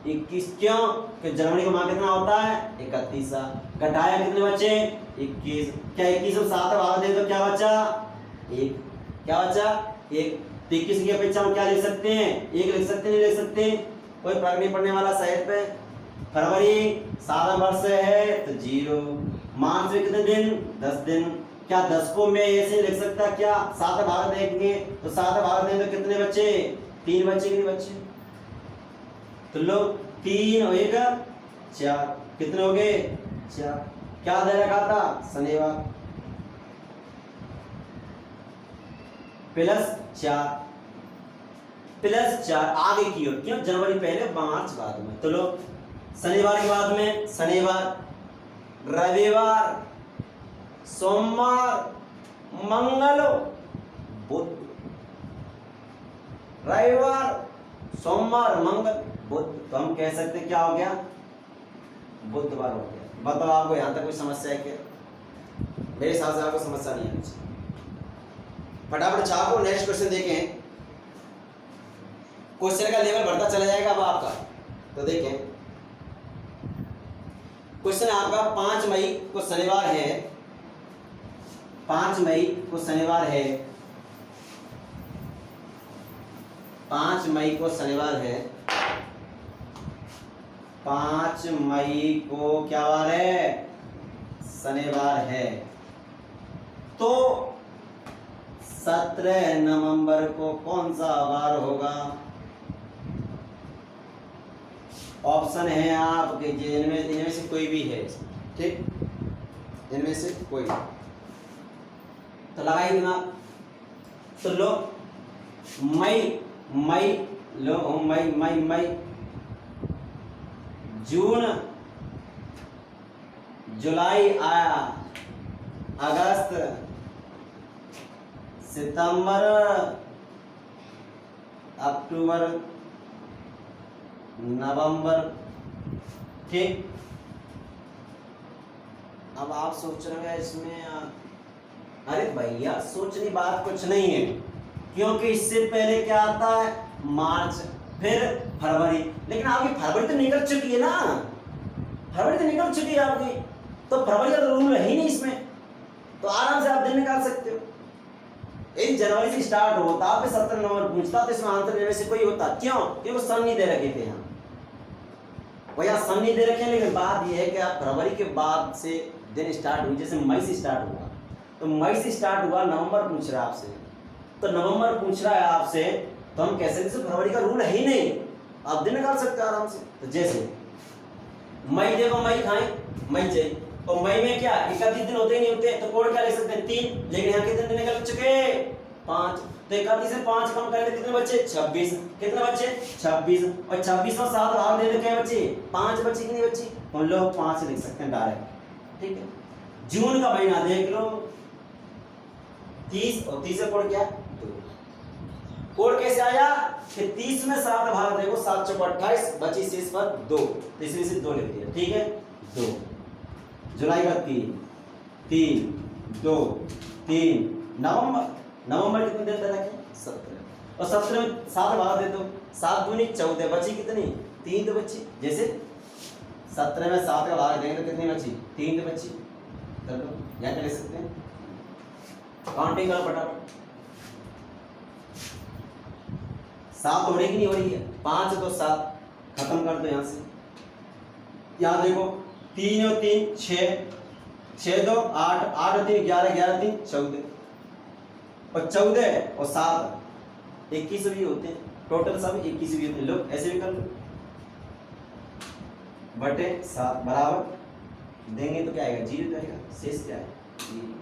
[SPEAKER 1] 21, क्यों कि जनवरी का माह कितना होता है 31, घटाया कितने बचे 21, क्या 21 में 7 भाग दे तो क्या बचा 1, क्या बचा 1, तो 21 की अपेक्षा हम क्या लिख सकते हैं, 1 लिख सकते, नहीं लिख सकते, कोई फर्क नहीं पड़ने वाला साइड पे। फरवरी साधारण वर्ष है तो 0, मार्च में कितने दिन 10 दिन, क्या 10 को मैं ऐसे लिख सकता, क्या 7 भाग देंगे तो 7 भाग दें तो कितने बचे 3 बचे, कितने बचे, तो लो 3 और 1 4, कितने हो गए 4, क्या दे रखा था शनिवार, +4 आगे की ओर, क्यों जनवरी पहले मार्च बाद में, तो लो शनिवार के बाद में शनिवार, रविवार, सोमवार, मंगल, बुध, रविवार, सोमवार, मंगल, बुध, तो हम कह सकते हैं क्या हो गया बुधवार हो गया। बताओ आपको यहां तक कोई समस्या है क्या, मेरे हिसाब से आपको समस्या नहीं है। फटाफट छापो, नेक्स्ट क्वेश्चन देखें, क्वेश्चन का लेवल बढ़ता चला जाएगा अब आपका, तो देखें क्वेश्चन है आपका 5 मई को शनिवार है, 5 मई को शनिवार है, 5 मई को शनिवार है, 5 मई को क्या वार है? शनिवार है। तो 17 नवंबर को कौन सा वार होगा? ऑप्शन है आपके इनमें से कोई भी है, ठीक, इनमें से कोई, तो लगाइए दिमाग। तो लो मई मई लो मई मई मई, जून, जुलाई आया, अगस्त, सितंबर, अक्टूबर, नवंबर, ठीक। अब आप सोच रहे हैं इसमें, अरे भैया सोचने बात कुछ नहीं है, क्योंकि इससे पहले क्या आता है? मार्च, फिर फरवरी। लेकिन आपकी फरवरी तो निकल चुकी है ना, फरवरी तो निकल चुकी है आपकी, तो फरवरी का तो रूल है ही नहीं इसमें, तो आराम से आप दिन निकाल सकते हो। एक जनवरी से स्टार्ट होता, आप 17 नवंबर पूछता, तो इसमें आंसर देने से कोई होता, क्यों? क्योंकि सन नहीं दे रखे थे यहाँ, भैया सन नहीं दे रखे हैं। लेकिन बात यह है कि आप फरवरी के बाद से दिन स्टार्ट हुई, जैसे मई से स्टार्ट हुआ, तो मई से स्टार्ट हुआ, नवंबर पूछ रहा है आपसे, तो नवंबर पूछ रहा है आपसे, तो हम कह सकते हैं फरवरी का रूल है ही नहीं, आप दिन निकाल सकते हैं आराम से। तो जैसे मई, देखो मई खाएं, मई चाहिए, और मई में क्या 31 दिन होते ही नहीं होते, तो कोड क्या लिख सकते हैं? 3, लेकिन यहाँ कितने दिन निकल चुके? 5, तो 31 से 5 कम करें तो कितने बच्चे? 26, कितने बच्चे? 26, और 26 में 7 भाग दे दो, क्या बच्चे? 5 बच्चे, कितनी बच्ची? हम लोग 5 लिख सकते हैं डायरेक्ट, ठीक है। जून का महीना देख लो, 30, और 30 से कोड क्या? 2। कोड कैसे आया कि 30 में 7 भाग देखो, 7 चौको 28, बची शेष पर 2, तो इसमें से 2 लिख दिया, ठीक है। 2, जुलाई का 3, 2, 3, नवंबर कितने दिन तक है? 17, और 17 में 7 भाग दे दो, 7 दूनी 14, बची कितनी? 3 तो बची। जैसे 17 में 7 का भाग देंगे तो कितनी बची? 3 तो बची। चलो यहाँ क्या लिख सकते हैं? काउंटिंग करो फटाफट, 7 हो रही कि नहीं हो रही है? 5 तो 7, खत्म कर दो यहाँ से। यहाँ देखो 3 और 3 6, 6 2 8, 8 और 3 11, 11 3 14, और 14 और 7 21 भी होते हैं, टोटल सब 21 भी होते हैं। लोग ऐसे भी कर लो, बटे 7 बराबर देंगे तो क्या आएगा? 0 आएगा, शेष क्या है? 0।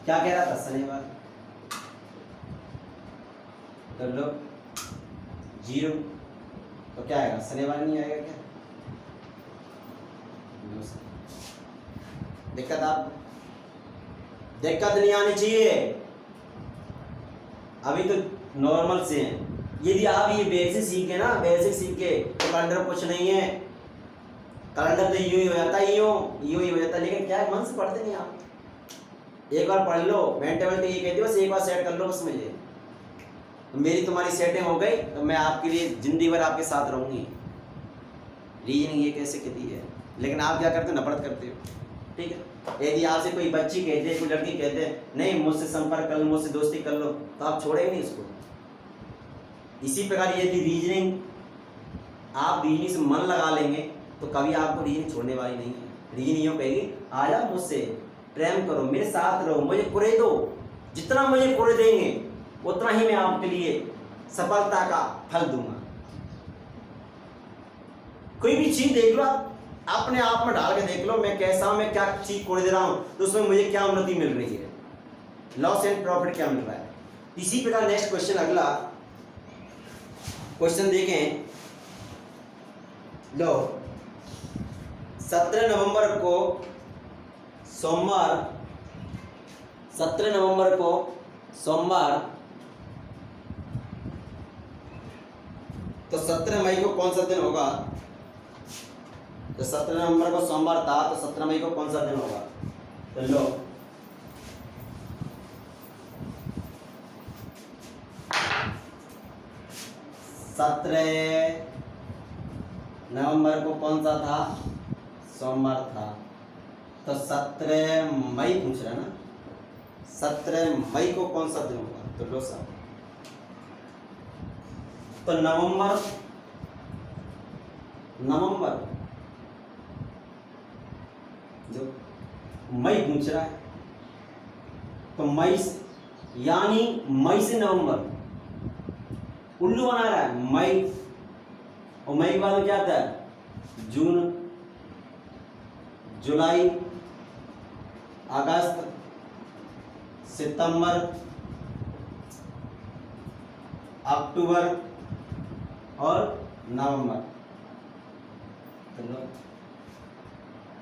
[SPEAKER 1] क्या कह रहा था? शनिवार, तो लो 0, तो क्या आएगा? शनिवार नहीं आएगा क्या? दिक्कत नहीं आनी चाहिए, अभी तो नॉर्मल से हैं। यदि आप ये बेसिक सीखे ना, बेसिक सीखे तो कैलेंडर कुछ नहीं है, कैलेंडर तो यूं ही हो जाता है, यूं ही हो जाता है। लेकिन क्या है, मन से पढ़ते नहीं आप, एक बार पढ़ लो, मेंटेबल तो ये कहती है बस एक बार सेट कर लो, बस मुझे तो मेरी तुम्हारी सेटिंग हो गई, तो मैं आपके लिए जिंदगी भर आपके साथ रहूंगी। रीजनिंग ये कैसे कहती है, लेकिन आप क्या करते हो? नफरत करते हो, ठीक है। यदि आपसे कोई बच्ची कहते हैं, कोई लड़की कहते हैं नहीं मुझसे संपर्क कर लो, मुझसे दोस्ती कर लो, तो आप छोड़ेंगे नहीं उसको। इसी प्रकार यदि रीजनिंग आप रीजनिंग से मन लगा लेंगे तो कभी आपको रीजनिंग छोड़ने वाली नहीं है। रीजनिंग यूँ कहेगी आ जाओ मुझसे प्रेम करो, मेरे साथ रहो, मुझे कुरे दो, जितना मुझे कुरे देंगे उतना ही मैं आपके लिए सफलता का फल दूंगा। कोई भी चीज देख लो, आप अपने आप में डाल के देख लो, मैं कैसा हूं, मैं क्या चीज कोड़ दे रहा हूं, तो उसमें मुझे क्या उन्नति मिल रही है, लॉस एंड प्रॉफिट क्या मिल रहा है। इसी प्रकार नेक्स्ट क्वेश्चन, अगला क्वेश्चन देखें। लो 17 नवंबर को सोमवार, 17 नवंबर को सोमवार, तो 17 मई को कौन सा दिन होगा? तो 17 नवंबर को सोमवार था, तो 17 मई को कौन सा दिन होगा? तो लो 17 नवंबर को कौन सा था? सोमवार था, तो 17 मई पूछ रहा है ना, 17 मई को कौन सा दिन होगा? तो लो साहब, तो नवंबर जो मई पूछ रहा है, तो मई से, यानी मई से नवंबर उल्लू बना रहा है मई, और मई के बाद में क्या आता है? जून, जुलाई, अगस्त, सितंबर, अक्टूबर और नवंबर। चलो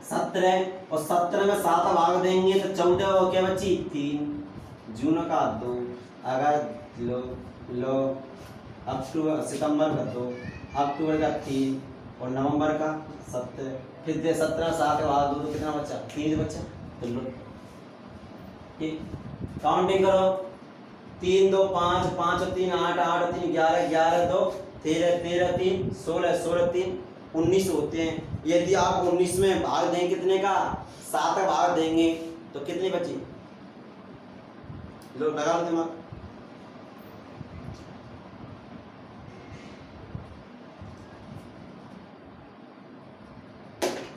[SPEAKER 1] 17, और 17 में 7 भाग देंगे तो 14 हो क्या बची? 3, जून का 2, अगस्त लो अक्टूबर सितंबर का 2, अक्टूबर का 3 और नवंबर का 7। फिर 17 7 भाग 2 तो कितना बचा? 3 बचा। तो लो ठीक, काउंटिंग करो, 3 2 5 5 और 3 8 8 और 3 11 11 2 13 13 3 16 16 3 19 होते हैं। यदि आप 19 में भाग दें कितने का? 7 भाग देंगे तो कितनी बची? लो लगा लो दिमाग।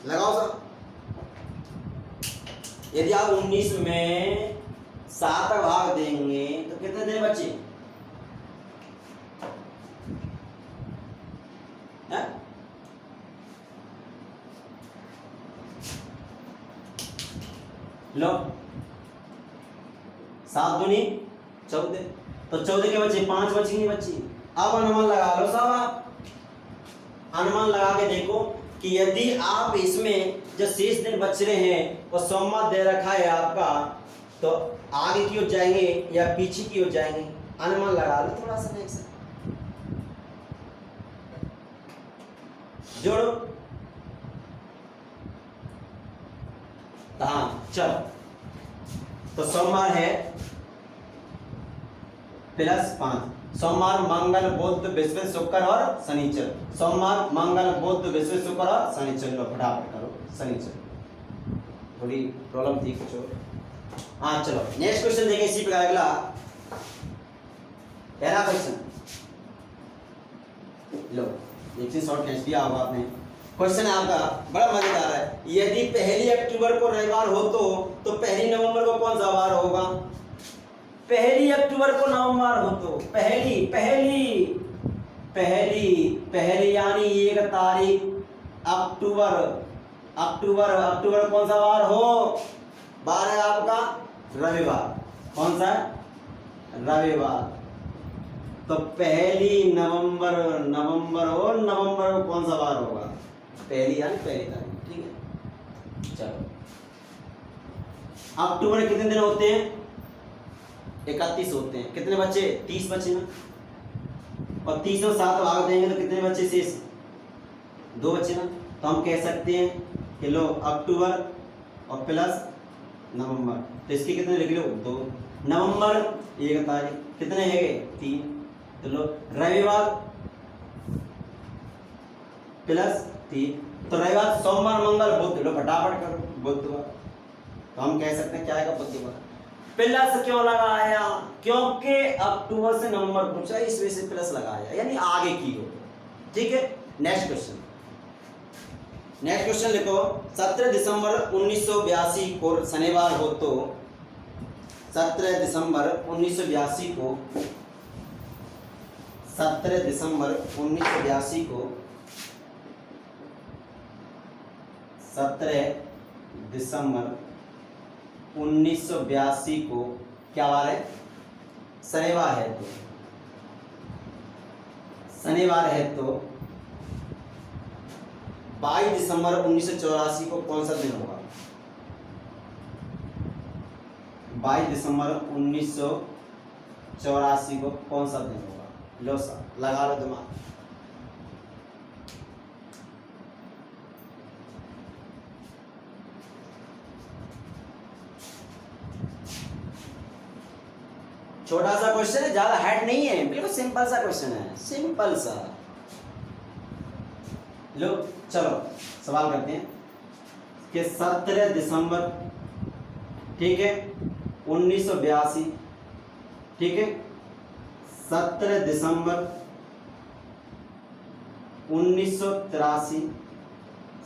[SPEAKER 1] लगाओ सर। यदि आप 19 में 7 भाग देंगे तो कितने दिन बचे? लो 7 दूनी 14, तो 14 के बचे 5 बची नहीं बची। अब अनुमान लगा लो साहब, आप अनुमान लगा के देखो कि यदि आप इसमें जो शेष दिन बच रहे हैं और सोमवार दे रखा है आपका, तो आगे की ओर जाएंगे या पीछे की ओर जाएंगे? अनुमान लगा लो थोड़ा सा, नेक्स्ट जोड़ो। हाँ चलो, तो सोमवार है +5, सोमवार मंगल बुध बृहस्पति शुक्र और शनिचर, सोमवार मंगल बुध बृहस्पति शुक्र और शनिचर। लो फटाफट करो, शनिचर थोड़ी प्रॉब्लम थी कुछ और। हाँ चलो नेक्स्ट क्वेश्चन देखें इसी प्रकार। अगला पहला क्वेश्चन, लो एक चीज शॉर्ट खींच दिया होगा आपने। क्वेश्चन है आपका बड़ा मजेदार है। यदि 1 अक्टूबर को रविवार हो तो 1 नवंबर को कौन सा वार होगा? 1 अक्टूबर को नवंबर हो तो पहली यानी 1 तारीख अक्टूबर कौन सा वार हो? वार है आपका रविवार। कौन सा? रविवार। तो 1 नवंबर और नवंबर को कौन सा वार होगा? पहली यानी पहली तारीख। ठीक है चलो, अक्टूबर में कितने दिन होते हैं? 31 होते हैं। कितने बच्चे? 30 बचे ना, और 30 में 7 भाग देंगे तो कितने बच्चे शेष? 2 बचे ना। तो हम कह सकते हैं कि लो अक्टूबर और प्लस नवंबर, तो इसके कितने लिख लो? 2। नवंबर 1 तारीख, कितने है? 3। तो लो रविवार +3, तो रविवार सोमवार मंगल बुध। लो फटाफट करो, बुधवार। तो हम कह सकते हैं क्या आएगा? बुधवार। प्लस क्यों लगाया? क्योंकि अक्टूबर से नवंबर पूछा, इस वजह से प्लस लगाया, यानी आगे की हो। ठीक है नेक्स्ट क्वेश्चन लिखो। 17 दिसंबर 1982 को शनिवार हो तो 17 दिसंबर 1982 को 17 दिसंबर 1982 को 17 दिसंबर 1982 को क्या वार है? शनिवार है। तो शनिवार है तो 22 दिसंबर 1984 को कौन सा दिन होगा? 22 दिसंबर 1984 को कौन सा दिन होगा? लो सा लगा लो दिमाग। छोटा सा क्वेश्चन है, ज्यादा हार्ड नहीं है, बिल्कुल सिंपल सा क्वेश्चन है, सिंपल सा। लो चलो सवाल करते हैं। कि 17 दिसंबर, ठीक है, 1982, ठीक है, 17 दिसंबर 1983,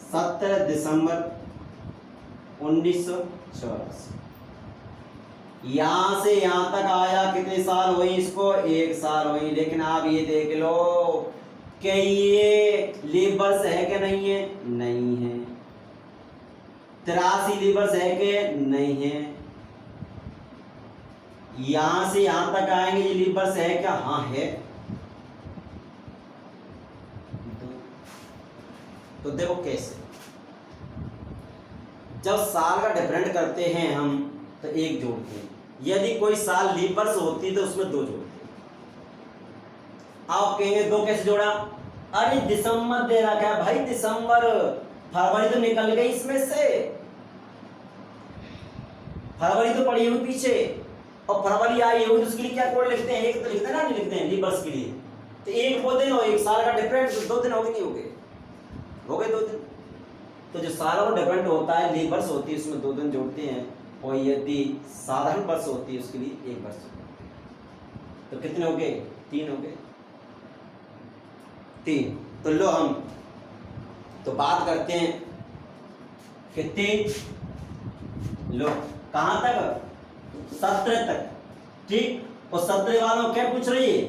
[SPEAKER 1] 17 दिसंबर 1984। यहां से यहां तक आया, कितने साल हुई इसको? 1 साल हुई। लेकिन आप ये देख लो कि ये लीप वर्ष है कि नहीं है? नहीं है। 83 लीप वर्ष है कि नहीं है? यहां से यहां तक आएंगे, ये लीप वर्ष है क्या? हाँ है। तो देखो कैसे, जब साल का डिफरेंट करते हैं हम तो 1 जोड़ते हैं। यदि कोई साल लीप वर्ष होती तो उसमें 2 जोड़ते हैं। आप कहेंगे 2 कैसे जोड़ा? अरे दिसंबर दे रखा है भाई, दिसंबर, फरवरी तो निकल गई इसमें से, फरवरी तो पड़ी हुई पीछे, और फरवरी आई होगी तो उसके लिए क्या कोड लिखते हैं? 1 तो लिखते हैं ना, नहीं लिखते हैं लीप वर्ष के लिए। तो 1 वो दिन हो, 1 साल का डिफरेंट, तो 2 दिन हो गए, नहीं हो गए? हो गए 2 दिन। तो जो सालों का डिफरेंट होता है, लीप वर्ष होती है, उसमें 2 दिन जोड़ते हैं। और यदि साधारण वर्ष होती है उसके लिए 1 वर्ष। तो कितने हो गए? 3 हो गए, 3। तो लो हम तो बात करते हैं कि 3 लो कहां तक? 17 तक, ठीक। और 17 वालों क्या पूछ रही है?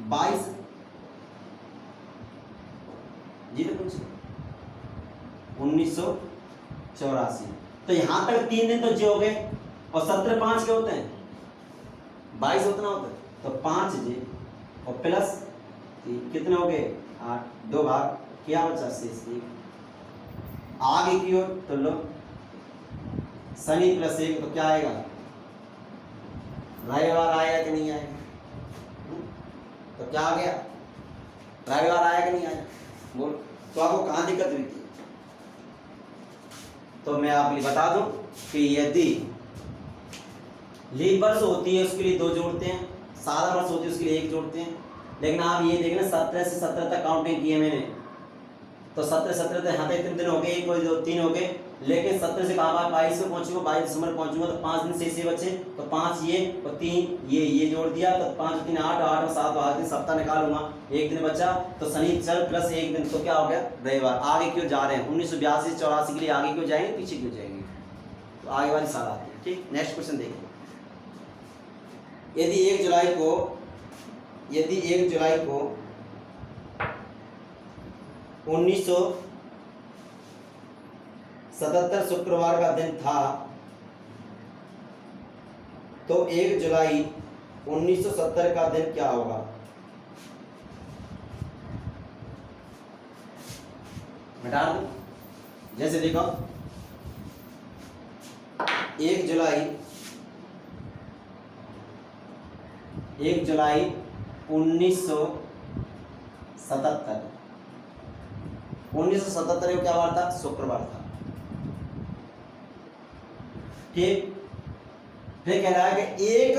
[SPEAKER 1] 22 जी तो पूछ 1984। तो यहां तक 3 दिन तो जी हो गए, और 17 5 के होते हैं, 22 उतना होता है। तो 5 जी और प्लस 3 कितने हो गए? 8। 2 भाग क्या बचा? शेष 1। आगे की ओर तो लो शनि प्लस 1 तो क्या आएगा? रविवार आएगा कि नहीं आएगा? तो क्या आ गया? रविवार आया कि नहीं आया? बोल। तो आपको कहां दिक्कत हुई थी? तो मैं आपको बता दूं कि यदि लीप वर्ष होती है उसके लिए 2 जोड़ते हैं, साधारण वर्ष होती है उसके लिए 1 जोड़ते हैं। लेकिन आप ये देखना 17 से 17 तक काउंटिंग की है मैंने, तो 17 तक यहाँ तक 3 दिन हो गए, 1 2 3 हो गए। लेकिन 17 से कहा 22 में पहुंचूंगा, 22 दिसंबर पहुंचूंगा, तो 5 दिन से बचे, तो 5 ये और 3 ये जोड़ दिया, तो 5 3 8 8 और 7 8 दिन सप्ताह निकालूंगा, 1 दिन बचा, तो शनिचर प्लस 1 दिन, तो क्या हो गया? रविवार। आगे क्यों जा रहे हैं? 1982 84 के लिए आगे क्यों जाएंगे, पीछे क्यों जाएंगे? तो आगे वाली साल आती है, ठीक। नेक्स्ट क्वेश्चन देखिए। यदि 1 जुलाई को 1977 शुक्रवार का दिन था, तो 1 जुलाई 1970 का दिन क्या होगा? हटा दो। जैसे देखो 1 जुलाई 1977 1977 में क्या वार था? शुक्रवार था, ठीक। फिर कह रहा है कि 1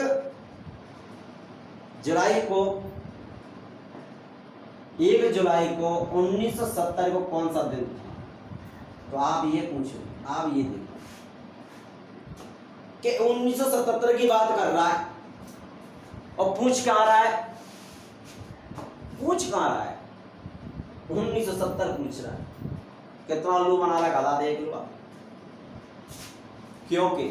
[SPEAKER 1] जुलाई को 1970 को कौन सा दिन था? तो आप ये पूछो, आप ये देखो कि 1977 की बात कर रहा है, और पूछ कहाँ रहा है? 1970 पूछ रहा है। कितना लू बना रहा गधा, देख लो आप। क्योंकि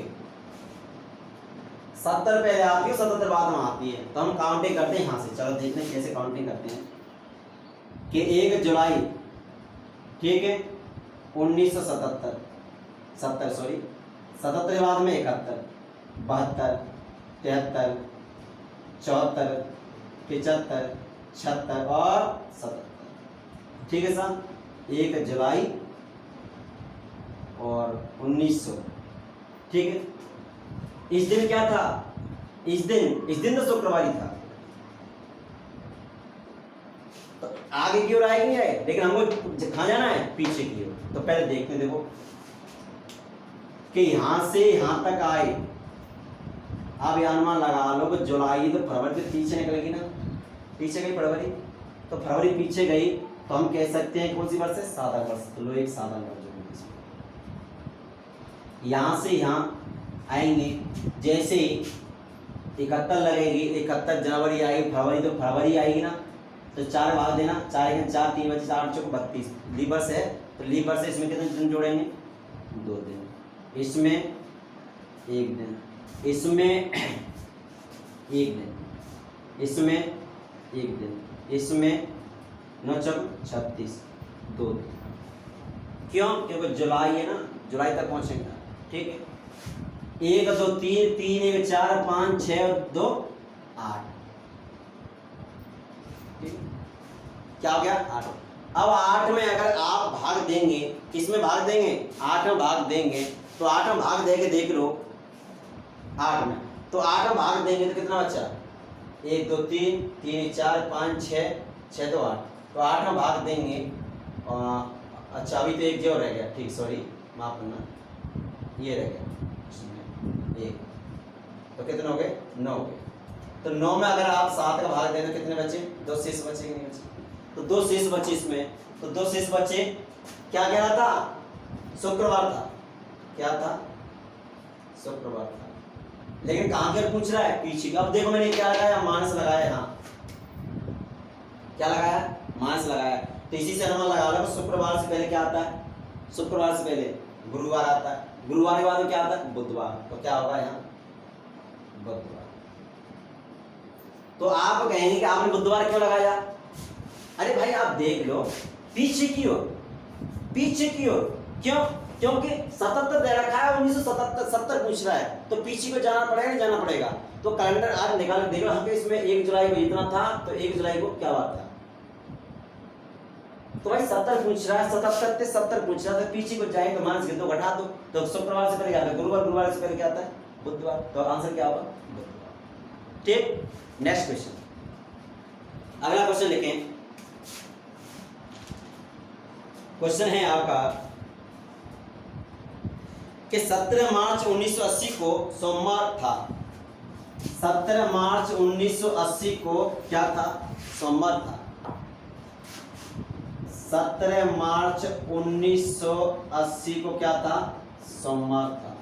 [SPEAKER 1] 70 पहले आती है, 77 बाद में आती है। तो हम काउंटिंग करते हैं यहाँ से। चलो देखते हैं कैसे काउंटिंग करते हैं कि 1 जुलाई, ठीक है, 1977 77 बाद में 71 72 73 74 75 76 और 77, ठीक है साहब। 1 जुलाई और 1900, ठीक है। इस दिन क्या था? इस दिन तो शुक्रवारी था। तो आगे की ओर आए नहीं आए, लेकिन हमको कहाँ जाना है? पीछे की ओर। तो पहले देखते हैं, देखो कि यहां से यहां तक आए। आप यह अनुमान लगा लो कि जुलाई तो फरवरी के पीछे निकलेगी ना, पीछे गई फरवरी, तो फरवरी पीछे गई, तो हम कह सकते हैं कौन सी वर्ष है? साधारण वर्ष। तो लो एक साधारण वर्ष, यहाँ से यहाँ आएंगे, जैसे 71 लगेगी, 71 जनवरी आएगी, फरवरी तो फरवरी आएगी ना, तो 4 भाग देना, 4 4 3 बचे 4 चौक 32, लीवर से है तो लीवर से इसमें कितने दिन जोड़ेंगे, 2 दिन, इसमें 1 दिन, इसमें 1 दिन, इसमें 1 दिन, इसमें 9 चौक 36, 2 दिन। क्यों? क्योंकि जुलाई है ना, जुलाई तक पहुंचेगा। ठीक है, 1 2 3 3 1 4 5 6 2 8, क्या हो गया 8। अब 8 में अगर आप भाग देंगे, किसमें भाग देंगे, 8 में भाग देंगे, तो 8 में भाग देके देख लो 8 में, तो 8 में भाग देंगे तो कितना बचा, 1 2 3 3 4 5 6 6 2 8, तो 8 में भाग देंगे। अच्छा अभी तो एक जो रह गया, ठीक सॉरी माफ करना, ये रह गया इसमें 1, तो कितने हो गए 9 हो गए। तो 9 में अगर आप 7 का भाग दें तो कितने बचे, 2 शेष बचे, नहीं बचे, तो 2 शेष बचे इसमें, तो 2 शेष बचे। क्या कह रहा था, शुक्रवार था, क्या था, शुक्रवार था, लेकिन कहाँ के पूछ रहा है, पीछे का। अब देखो मैंने क्या लगाया, मानस लगाया, यहाँ क्या लगाया, मानस लगाया, तो इसी से अनुमान लगा लो। शुक्रवार से पहले क्या आता है, शुक्रवार से पहले गुरुवार आता है, गुरुवार के बाद में क्या आता है, बुधवार, तो क्या होगा यहाँ बुधवार। तो आप कहेंगे कि आपने बुधवार क्यों लगाया, अरे भाई आप देख लो पीछे की ओर, पीछे की ओर, क्यों, क्योंकि 77 दे रखा है, 1977 पूछ रहा है, तो पीछे को जाना पड़ेगा, नहीं जाना पड़ेगा। तो कैलेंडर आज निकाल के देखो, हम इसमें 1 जुलाई को इतना था, तो 1 जुलाई को क्या बात था, तो भाई 70 पूछ रहा है, 77 से 70 पूछ रहा है, तो पीछे को जाए तो माइनस गिन दो, घटा दो, तो शुक्रवार से पहले क्या आता है, गुरुवार, गुरुवार से पहले क्या आता है, बुधवार, तो आंसर क्या होगा, बुधवार। ठीक, नेक्स्ट क्वेश्चन, अगला क्वेश्चन लिखें। क्वेश्चन है आपका कि 17 मार्च 1980 को सोमवार था, 17 मार्च 1980 को क्या था, सोमवार था, 17 मार्च 1980 को क्या था, सोमवार था।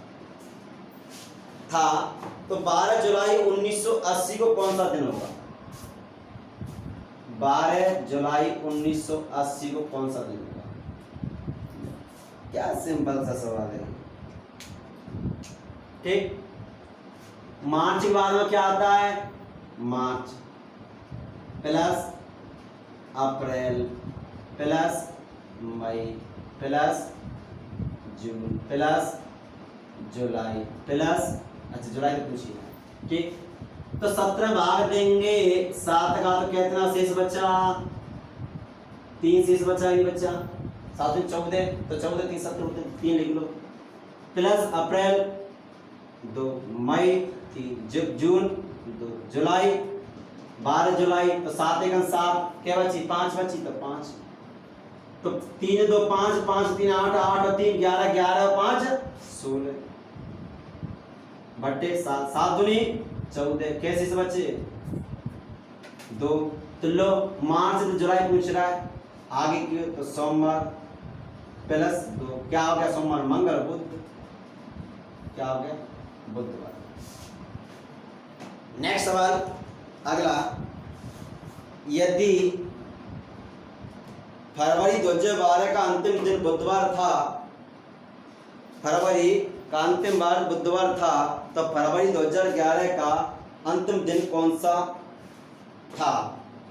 [SPEAKER 1] तो 12 जुलाई 1980 को कौन सा दिन होगा, 12 जुलाई 1980 को कौन सा दिन होगा, क्या सिंपल सा सवाल है। ठीक, मार्च के बाद में क्या आता है, मार्च प्लस अप्रैल प्लस मई प्लस जून प्लस जुलाई प्लस, अच्छा जुलाई तो पूछिए, ठीक। तो 17 भाग देंगे 7 का, तो कितना शेष बचा, 3 शेष बचा, नहीं बचा, 7 में 14, तो 14 3 17 होते, 3 लिख लो, प्लस अप्रैल 2, मई 3, जून 2, जुलाई 12 जुलाई, तो 7 1 7, क्या बची 5 बची, तो 5, तो 3 2 5 5 3 8 8 और 3 11 11 और 5 16 बट्टे 7 7 दूनी 14, कैसे से बचे 2। तो लो मार्च से जुलाई पूछ रहा है, आगे की तो सोमवार प्लस 2, क्या हो गया, सोमवार मंगल बुध, क्या हो गया बुधवार। नेक्स्ट सवाल अगला, यदि फरवरी 2012 का अंतिम दिन बुधवार था, फरवरी का अंतिम बार बुधवार था, तो फरवरी 2011 का अंतिम दिन कौन सा था।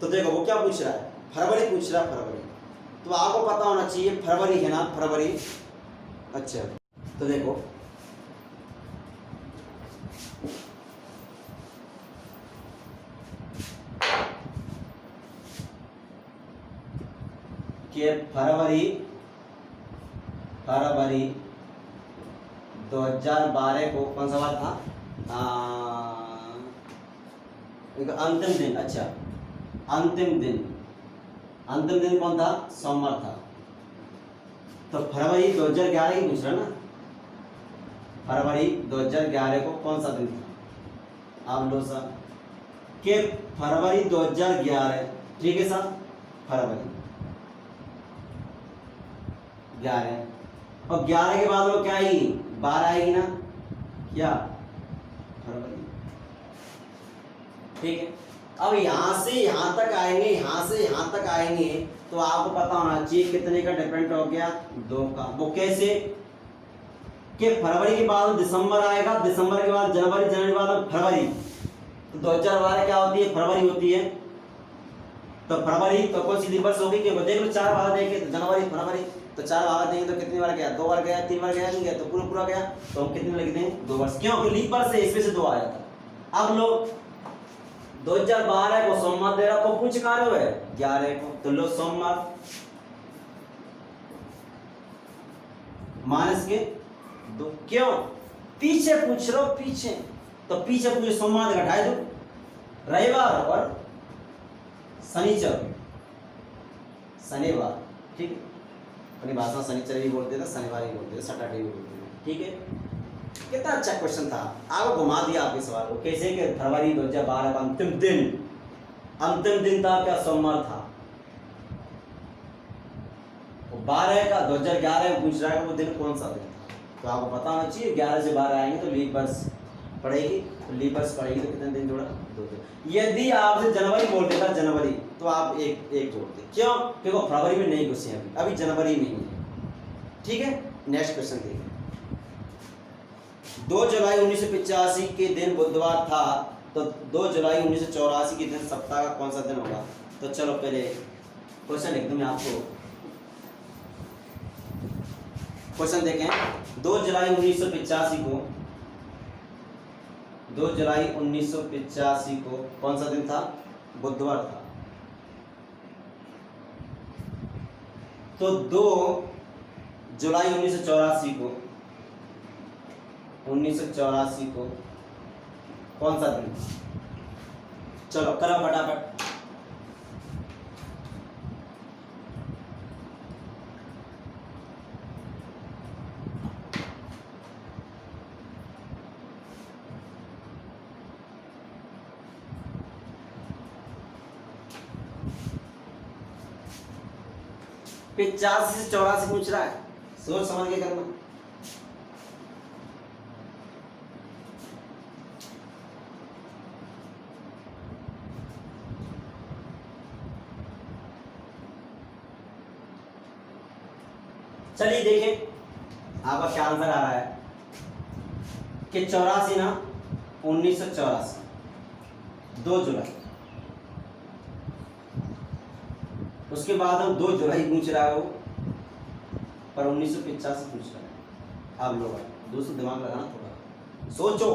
[SPEAKER 1] तो देखो वो क्या पूछ रहा है, फरवरी पूछ रहा है, फरवरी, तो आपको पता होना चाहिए फरवरी है ना, फरवरी। अच्छा तो देखो कि फरवरी 2012 को कौन सा बार था, अंतिम दिन। अच्छा अंतिम दिन कौन था, सोमवार था। तो फरवरी 2011 की पूछ रहा ना, फरवरी 2011 को कौन सा दिन था, आप लो सर के फरवरी 2011, ठीक है सर, फरवरी 11 और 11 के बाद वो क्या आई 12 आएगी ना क्या, फरवरी। ठीक है, अब यहाँ से यहाँ तक आएंगे, यहाँ से यहाँ तक आएंगे, तो आपको पता होना चाहिए कितने का डिफरेंट हो गया, 2 का। वो कैसे कि फरवरी के बाद दिसंबर आएगा, दिसंबर के बाद जनवरी, जनवरी के बाद फरवरी, तो 2012 क्या होती है, फरवरी होती है। तो फरवरी तो कौन सी दिवस होगी, कि देख लो 4 बार देंगे तो जनवरी फरवरी, तो 4 बार देंगे तो कितनी बार गया, 2 बार गया, 3 बार गया, नहीं गया तो पूरा पूरा गया, तो हम कितने लिख देंगे, 2 वर्ष। क्यों, लीप वर्ष से इसमें से 2 आया था। अब लोग 2012 को सोमवार दे रहा, को पूछ कहा रहे हो 11 को, तो लो सोमवार माइनस के 2। क्यों, पीछे पूछ रहे हो, पीछे, तो पीछे पूछे सोमवार घटाए दो, रविवार और शनिचर, शनिवार। ठीक है, अपनी भाषा शनिचर भी बोलते थे, शनिवार भी बोलते थे, सैटरडे भी बोलते थे। ठीक है, कितना अच्छा क्वेश्चन था, आपको घुमा दिया आपके सवाल को। कैसे कि फरवरी 2012 का अंतिम दिन था क्या, सोमवार था। 12 का 2011 में पूछ रहा है वो दिन कौन सा दिन था, तो आपको पता होना चाहिए। 11 से 12 आएंगे तो लीप वर्ष पड़ेगी, तो लीप वर्ष पड़ेगी तो कितने दिन जोड़ा, 2 दिन। यदि आपसे जनवरी बोल देता जनवरी, तो आप एक जोड़ते। क्यों, क्योंकि फरवरी में नहीं घुसे अभी जनवरी में ही है। ठीक है, नेक्स्ट क्वेश्चन देखिए। 2 जुलाई 1985 के दिन बुधवार था, तो 2 जुलाई 1984 के दिन सप्ताह का कौन सा दिन होगा। तो चलो पहले क्वेश्चन लिख दूं मैं आपको, क्वेश्चन देखें। 2 जुलाई 1985 को, 2 जुलाई 1985 को कौन सा दिन था, बुधवार था। तो 2 जुलाई 1984 को, 1984 को कौन सा दिन था, चलो करो फटाफट। पिचासी से 84 पूछ रहा है, सोच समझ के करना। चलिए देखें आपका क्या आंसर आ रहा है कि 84 ना, 1984 2 जुलाई, उसके बाद हम 2 जुलाई पूछ रहा है वो, पर 1985 पूछ रहा है। आप लोग दूसरा दिमाग लगाना, थोड़ा सोचो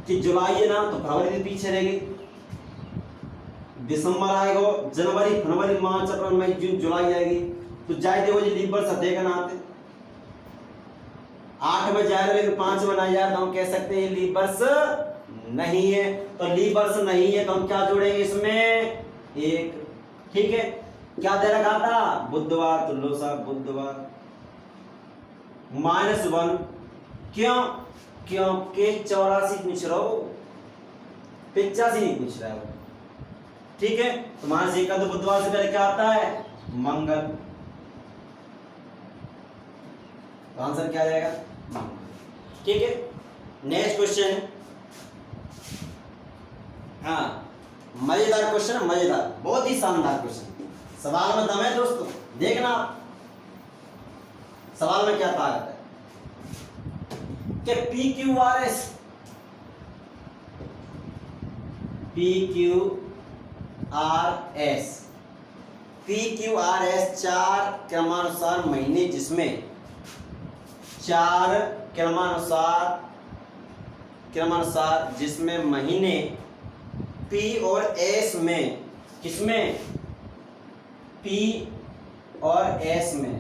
[SPEAKER 1] कि जुलाई है ना, तो फरवरी भी पीछे रह गई, दिसंबर आएगा, जनवरी, फरवरी, मार्च, अप्रैल, मई, जून, जुलाई आएगी, तो जाए देखो जी लीप वर्ष सतेगा ना आते 8 में जाए लेकिन 5 में ना जाए, तो हम कह सकते हैं लीप वर्ष नहीं है। तो लीप वर्ष नहीं है तो हम क्या जोड़ेंगे इसमें, 1। ठीक है, क्या दे रखा था, बुधवार, तो लो साहब बुधवार -1। क्यों, क्योंकि 84 पूछ रहा हो, 85 नहीं पूछ रहा है। ठीक है, तो -1 का तो बुधवार से पहले क्या आता है, मंगल, तो आंसर क्या जाएगा, मंगल। ठीक है, नेक्स्ट क्वेश्चन। हाँ, मजेदार क्वेश्चन है, मजेदार, बहुत ही शानदार क्वेश्चन। सवाल में दम है दोस्तों, देखना सवाल में क्या ताकत है कि PQRS, PQRS 4 क्रमानुसार महीने, जिसमें 4 क्रमानुसार जिसमें महीने P और S में, किसमें, P और S में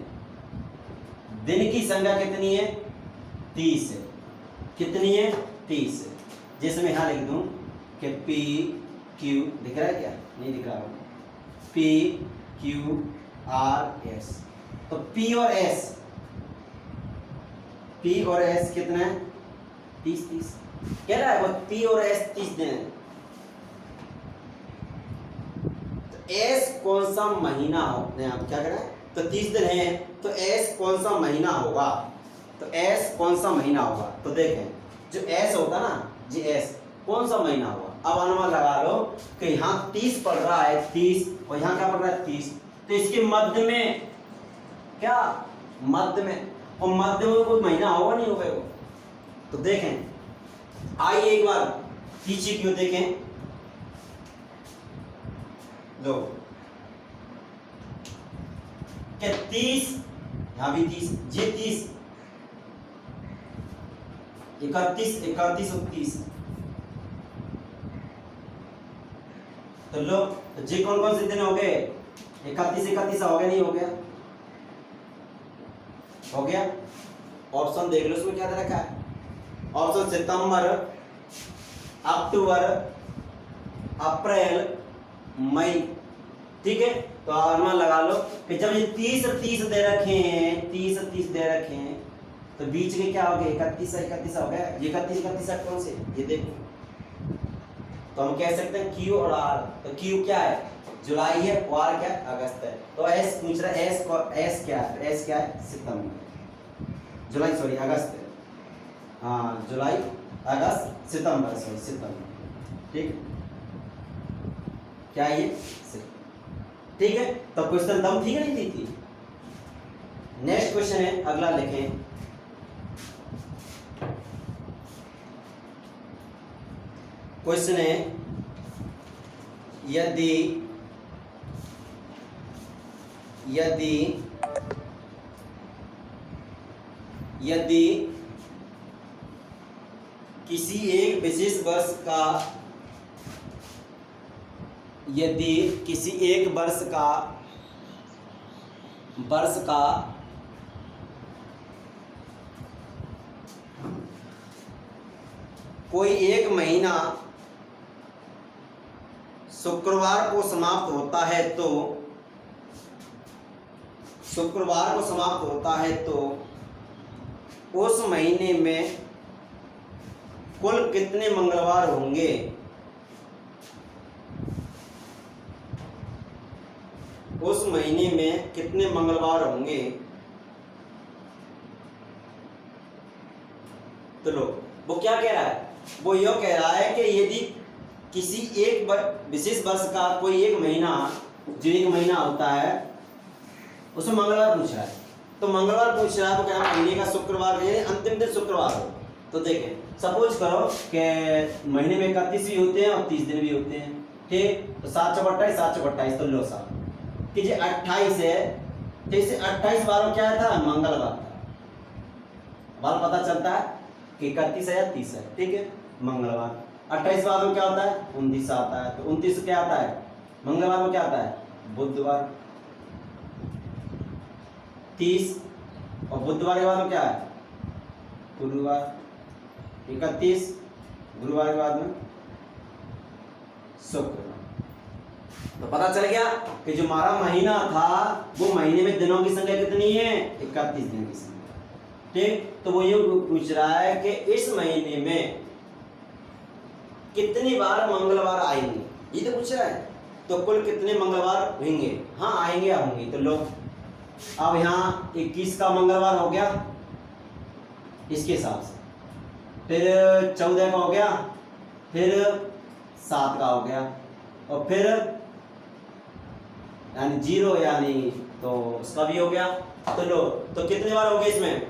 [SPEAKER 1] दिन की संख्या कितनी है, 30 है। कितनी है, 30 है। जिसमें यहाँ लिख दूं कि P Q, दिख रहा है क्या, नहीं दिख रहा है, P Q R S, तो P और S, P और S कितना है, 30 कह रहा है वो, P और S 30 दिन है। S कौन सा महीना हो, नहीं आप क्या कह रहे हैं, तो 30 दिन है, तो S कौन सा महीना होगा, तो एस कौन सा महीना होगा? तो देखें जो एस होता ना जी, एस कौन सा महीना होगा? अब अनुमान लगा लो कि यहाँ 30 पड़ रहा है, 30, और यहाँ क्या पड़ रहा है 30, तो इसके मध्य में क्या, मध्य में, और मध्य में कोई महीना होगा नहीं होगा वो? तो देखें आइए एक बार पीछे क्यों देखें, लो क्या 30, यहाँ भी 30, ये 30, 31, 31 और 30, तो लो जी कौन कौन से दिन हो गए? 31 31 हो गया, नहीं हो गया? हो गया। ऑप्शन देख लो उसमें क्या दे रखा है? ऑप्शन सितंबर, अक्टूबर, अप्रैल, मई, ठीक है। तो अनुमान लगा लो कि जब ये 30 30 दे रखे हैं, 30 30 दे रखे हैं, तो बीच में क्या हो गया? 31 31 हो गया। ये 31 31 कौन से? ये देखो, तो हम कह सकते हैं क्यू और आर। तो क्यू क्या है? जुलाई है, और आर क्या है? अगस्त है। तो एस पूछ रहा है, एस क्या है? एस क्या है? सितंबर, जुलाई, सॉरी अगस्त है, हाँ जुलाई अगस्त सितंबर, सॉरी सितंबर, ठीक क्या ये? ठीक है। तो क्वेश्चन दम ठीक है, नहीं थी? नेक्स्ट क्वेश्चन है, अगला लिखें। क्वेश्चन है यदि किसी एक विशेष वर्ष का, यदि किसी एक वर्ष का कोई एक महीना शुक्रवार को समाप्त होता है, तो शुक्रवार को समाप्त होता है, तो उस महीने में कुल कितने मंगलवार होंगे? उस महीने में कितने मंगलवार होंगे? तो लो वो क्या कह रहा है? वो यह कह रहा है कि यदि किसी एक विशेष वर्ष का कोई एक महीना, जो एक महीना होता है, उसमें मंगलवार पूछ रहा है, तो मंगलवार पूछ रहा है तो क्या महीने का शुक्रवार, यानी अंतिम दिन शुक्रवार हो। तो देखें सपोज करो कि महीने में 31 भी होते हैं और 30 दिन भी होते हैं, ठीक। तो 7 चौक 28, 7 चौक 28, तो लो साहब कि जो 28 है, तो इसे 28 बार क्या था? मंगलवार था। बार पता चलता है कि 31 है या 30 है, ठीक है, मंगलवार। 28 बाद में क्या होता है? 29 आता है। तो 29 क्या आता है? मंगलवार में क्या आता है? बुधवार। 30 और बुधवार के बाद में क्या है? गुरुवार। 31 गुरुवार के बाद में शुक्रवार। तो पता चल गया कि जो हमारा महीना था वो महीने में दिनों की संख्या कितनी है? 31 दिन की संख्या, ठीक। तो वो ये पूछ रहा है कि इस महीने में कितनी बार मंगलवार आएंगे, ये तो पूछ रहा है। तो कुल कितने मंगलवार होंगे? हाँ आएंगे या होंगे। तो लो अब यहाँ 21 का मंगलवार हो गया इसके हिसाब से, फिर 14 का हो गया, फिर 7 का हो गया, और फिर यानी 0 यानी तो उसका भी हो गया। तो लो तो कितने बार हो गए इसमें?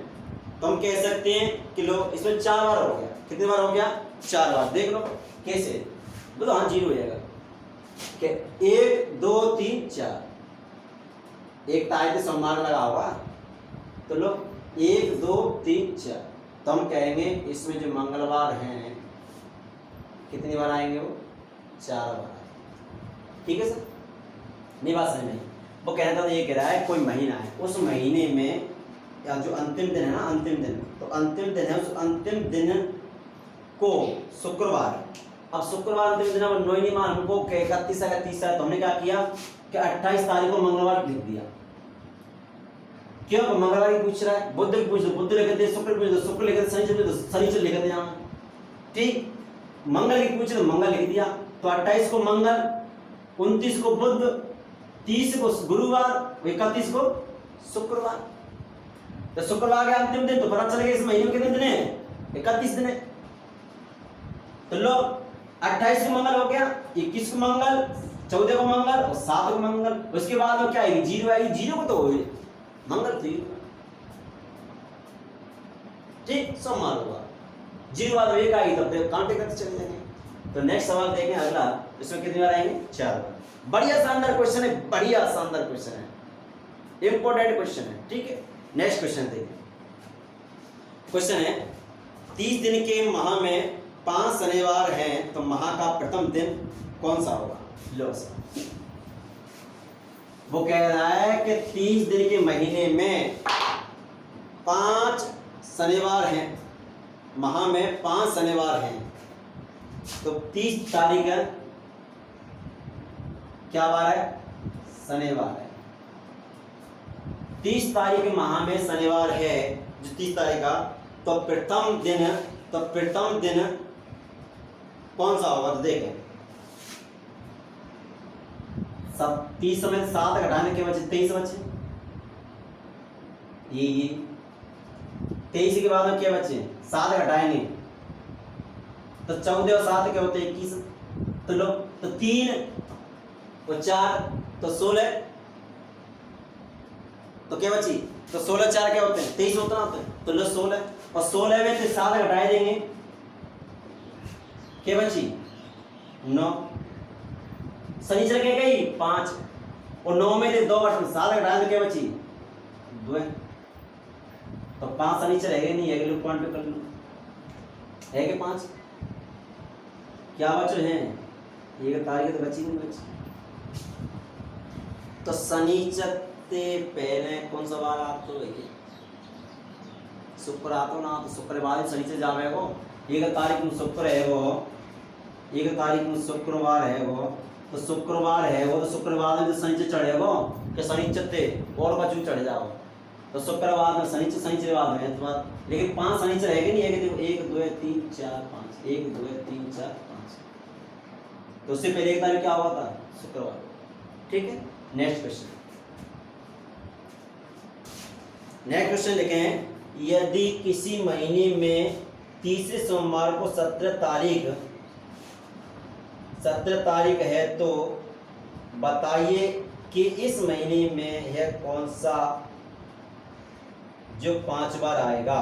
[SPEAKER 1] तो हम कह सकते हैं कि लो इसमें 4 बार हो गया। कितने बार हो गया? 4 बार। देख लो कैसे, बोलो हाँ 0 हो जाएगा कि 1 2 3 4, एक तारीख सोमवार लगा होगा। तो लो 1 2 3 4, तो हम कहेंगे इसमें जो मंगलवार हैं कितनी बार आएंगे? वो 4 बार। ठीक है सर, नहीं बात समझ नहीं। वो कहता था, ये कह रहा है कोई महीना है, उस महीने में या जो अंतिम दिन है ना, अंतिम दिन, तो अंतिम दिन है, उस अंतिम दिन को शुक्रवार, अब शुक्रवार अंतिम दिन है, नोई नहीं मान हमको 31 है 30 है, तो हमने क्या किया कि 28 तारीख को मंगलवार लिख दिया। क्यों? मंगलवार ही पूछ रहा है, बुध पूछ दो बुध लिख दे, शुक्र पूछ दो शुक्र लिख दे, शनिचर लिख दे यहाँ, ठीक। मंगल की पूछ रहे मंगल लिख दिया। तो 28 को मंगल, 29 को बुध, 30 को गुरुवार, 31 को शुक्रवार। तो शुक्रवार के अंतिम दिन तो पता चलेगा इस महीने में कितने दिन है, 31 दिन है। तो लो 28 को मंगल हो गया, 21 को मंगल, 14 को मंगल और 7 को मंगल। उसके बाद में क्या आएगी, जीरो आएगी। जीरो को तो मंगल थी, ठीक, सोमवार होगा। जीरो बाद एक आएगी तब तो कांटे करते चले जाएंगे। तो नेक्स्ट सवाल देखें अगला, इसमें कितनी बार आएंगे, 4 बार। बढ़िया शानदार क्वेश्चन है, बढ़िया शानदार क्वेश्चन है, इंपॉर्टेंट क्वेश्चन है, ठीक है। नेक्स्ट क्वेश्चन देखिए। क्वेश्चन है 30 दिन के माह में 5 शनिवार हैं, तो माह का प्रथम दिन कौन सा होगा। लो सर, वो कह रहा है कि 30 दिन के महीने में 5 शनिवार हैं, माह में 5 शनिवार हैं, तो 30 तारीख है, क्या बार है, शनिवार है। 30 तारीख माह में शनिवार है, जो 30 तारीख का, तो प्रथम दिन कौन सा होगा। तो देखें, 30 में 7 घटाने के बचे 23 बचे, ये 23 के बाद में क्या बचे, 7 घटाएंगे तो 14 और 7 क्या होते हैं, 21। तो लो, तो 3 और 4 तो 16, तो क्या बची, तो 16 4 क्या होते हैं, 23 होता होते हैं। तो लो 16, और 16 में से 7 घटाए देंगे, क्या बची, 9। शनिचर क्या गई, 5, और 9 में से 2 बचे, 7 घटाए तो क्या बची, 2। तो 5 शनिचर है नहीं है, लोग पॉइंट पे कर लो, है कि 5 क्या बचे हैं, एक तारीख तो बची नहीं बची। तो शनिचर से पहले कौन सा बार आप, तो शुक्र आतो ना, तो शुक्र बाद शनिचर जावे को, 1 तारीख में शुक्र है वो, 1 तारीख में शुक्रवार है वो, तो शुक्रवार है वो, तो शुक्रवार में तो शनिचर चढ़ेगा कि शनिचर थे और बचू चढ़ जाओ, तो शुक्रवार में शनिचर बाद में तो, लेकिन 5 शनिचर है कि नहीं है, देखो 1 2 3 4 5, 1 2 3 4 5, तो उससे पहले 1 तारीख क्या हुआ था, शुक्रवार, ठीक है। नेक्स्ट क्वेश्चन, नेक्स्ट क्वेश्चन लिखे हैं, यदि किसी महीने में तीसरे सोमवार को 17 तारीख है, तो बताइए कि इस महीने में यह कौन सा जो 5 बार आएगा।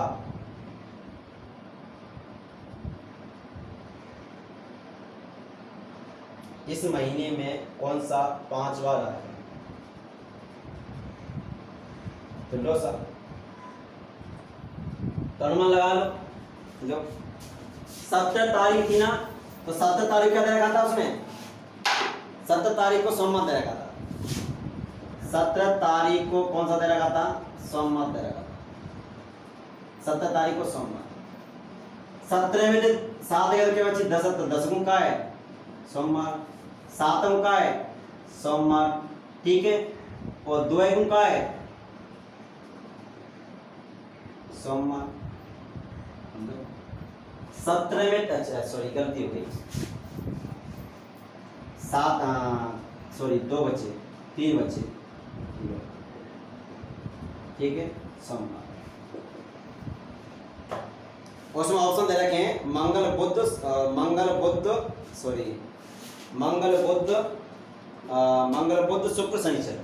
[SPEAKER 1] इस महीने में कौन सा 5 बार आएगा। तो लो सर, तो अनुमान लगा लो। जो 17 तारीख थी ना, तो 17 तारीख क्या दे रखा था उसमें, 17 तारीख को सोमवार दे रखा था। 17 तारीख को कौन सा दे रखा था, सोमवार दे रखा था। 17 तारीख को सोमवार। 17 में 7 के बच्चे 10, तो 10 को का है सोमवार, 7 को का है सोमवार, ठीक है। और 2 को का है सोमवार। 17 में, अच्छा सॉरी गलती हो गई, 7 सॉरी 2 बच्चे 3 बच्चे, ठीक है, सोमवार। उसमें ऑप्शन दे रखे हैं मंगल बुध शुक्र शनिचर,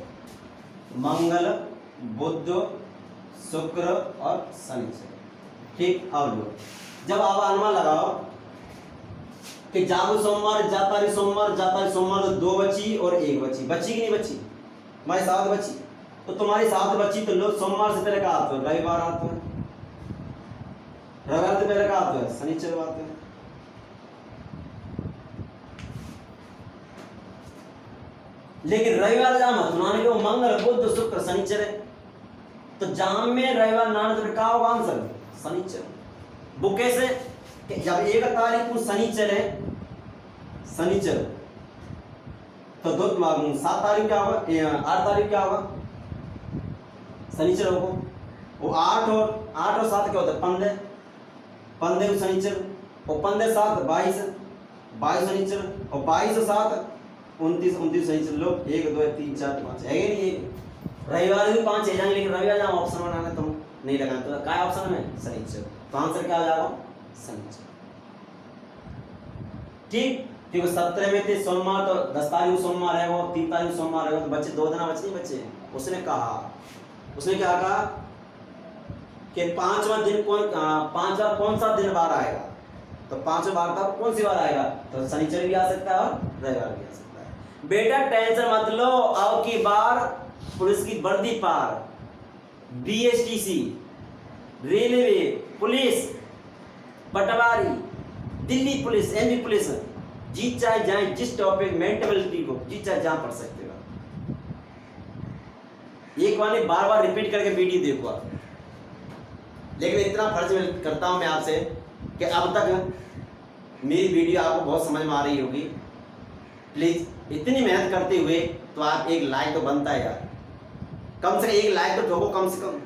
[SPEAKER 1] मंगल बुध शुक्र और शनिचर, ठीक। अब लो, जब आप अनुमान लगाओ कि जागो सोमवार जातारी सोमवार तो 2 बची और 1 बची कि नहीं बची, हमारी 7 बची। तो तुम्हारी 7 बची, तो लो सोमवार से पहले का आते हो रविवार आते हो, रविवार से पहले का आते हो शनिचर आते हैं। लेकिन रविवार जाम सुनाने के वो मंगल बुध शुक्र शनिचर है, तो जाम में रविवार नाना तो क्या होगा आंसर, शनिचर। वो कैसे, कि जब 1 तारीख को शनिचर है, शनिचर, तो 7 तारीख क्या होगा, 8 तारीख क्या होगा, शनिचर होगा। वो 8 और 7 क्या होता है, 15 को शनिचर, और 15 7 22 शनिचर, और 22 और 7 29 शनिचर। लो 1 2 3 4 5 है नहीं, रविवार भी 5 है जाएंगे, लेकिन रविवार जहाँ ऑप्शन बनाना तुम नहीं लगाना, तो क्या ऑप्शन में शनिचर, तो आंसर क्या हो जाएगा शनिचर। ठीक, क्योंकि 17 में थे सोमवार, तो 10 तारीख को सोमवार है वो, 3 तारीख को सोमवार है, तो बच्चे 2 दिन बचे नहीं बचे। उसने क्या कहा कि पांचवा दिन पांचवा कौन सा दिन बार आएगा, तो पांचवा बार था कौन सी बार आएगा, तो शनिचर भी आ सकता है और रविवार भी आ सकता है। बेटा टेंशन मत लो, अब की बार पुलिस की वर्दी पार, बीएसटीसी, रेलवे, पुलिस, पटवारी, दिल्ली पुलिस, एमपी पुलिस, जी चाहे जाए जिस टॉपिक मेंटेबिलिटी को जी चाहे जहां पढ़ सकते हो। एक बार नहीं बार बार रिपीट करके वीडियो देखो आप। लेकिन इतना फर्ज करता हूं मैं आपसे कि अब तक मेरी वीडियो आपको बहुत समझ में आ रही होगी। प्लीज इतनी मेहनत करते हुए तो आप एक लाइक तो बनता है यार, कम से कम एक लाइक तो ठोको कम से कम।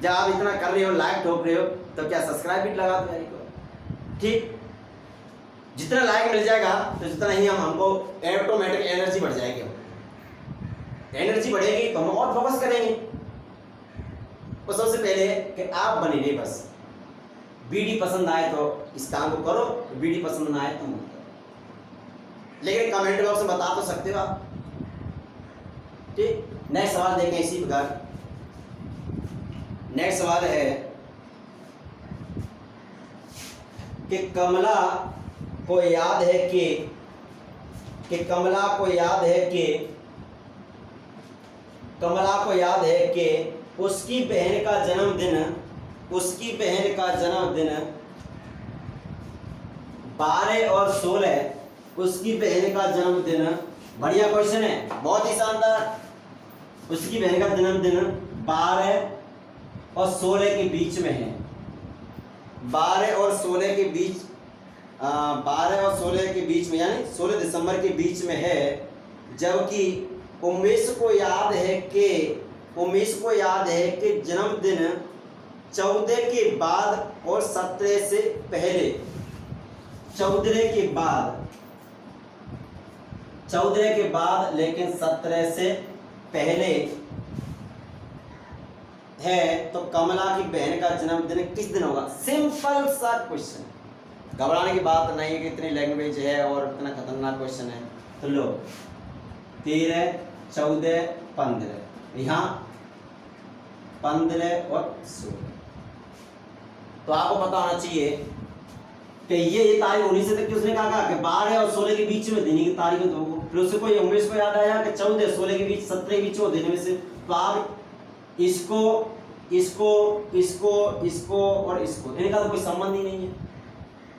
[SPEAKER 1] जब आप इतना कर रहे हो, लाइक ठोक रहे हो, तो क्या सब्सक्राइब भी लगा दो यार को। ठीक, जितना लाइक मिल जाएगा तो जितना ही हमको ऑटोमेटिक एनर्जी बढ़ जाएगी, एनर्जी बढ़ेगी तो हम और फोकस करेंगे। तो सबसे पहले कि आप बने रहे, बस वीडियो पसंद आए तो इस काम को करो, वीडियो पसंद ना आए तो मत करो, लेकिन कमेंट बॉक्स में बता तो सकते हो आप। ठीक, नेक्स्ट सवाल देखें इसी प्रकार। नेक्स्ट सवाल है कि कमला को याद है कि उसकी बहन का जन्मदिन 12 और 16, उसकी बहन का जन्मदिन, बढ़िया क्वेश्चन है, बहुत ही शानदार। उसकी बहन का जन्मदिन 12 और 16 के बीच में है, 12 और 16 के बीच, 12 और 16 के बीच में, यानी 16 दिसंबर के बीच में है। जबकि उमेश को याद है कि जन्मदिन 14 के बाद और 17 से पहले, 14 के बाद लेकिन 17 से पहले है, तो कमला की बहन का जन्मदिन किस दिन होगा? सिंपल सा क्वेश्चन, घबराने की बात नहीं है कि इतनी लैंग्वेज है और इतना खतरनाक क्वेश्चन है। तो लो 13, 14, 15, यहाँ 15 और 16, तो आपको पता होना चाहिए कि ये तारीख होनी से तक उसने कहा कि 12 और 16 के बीच में देने की तारीख, तो फिर उससे कोई उमेश को याद आया कि 14 16 के बीच 17 के बीच में देने में से, तो आप इसको और इसको इनका तो कोई संबंध ही नहीं है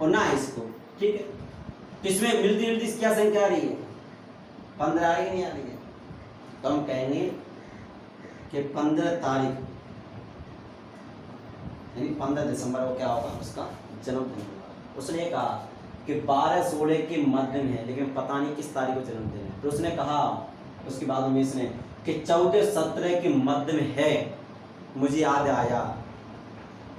[SPEAKER 1] और ना इसको। ठीक है, इसमें मिलती जुलती क्या संख्या आ रही है? 15 आ रही है, नहीं आ रही है? तो हम कहेंगे कि 15 तारीख यानी 15 दिसंबर को क्या होगा? उसका जन्मदिन होगा। उसने कहा कि 12 16 के मध्य में है, लेकिन पता नहीं किस तारीख को जन्मदिन है। तो उसने कहा उसके बाद में इसने कि 14 17 के मध्य में है, मुझे याद आया।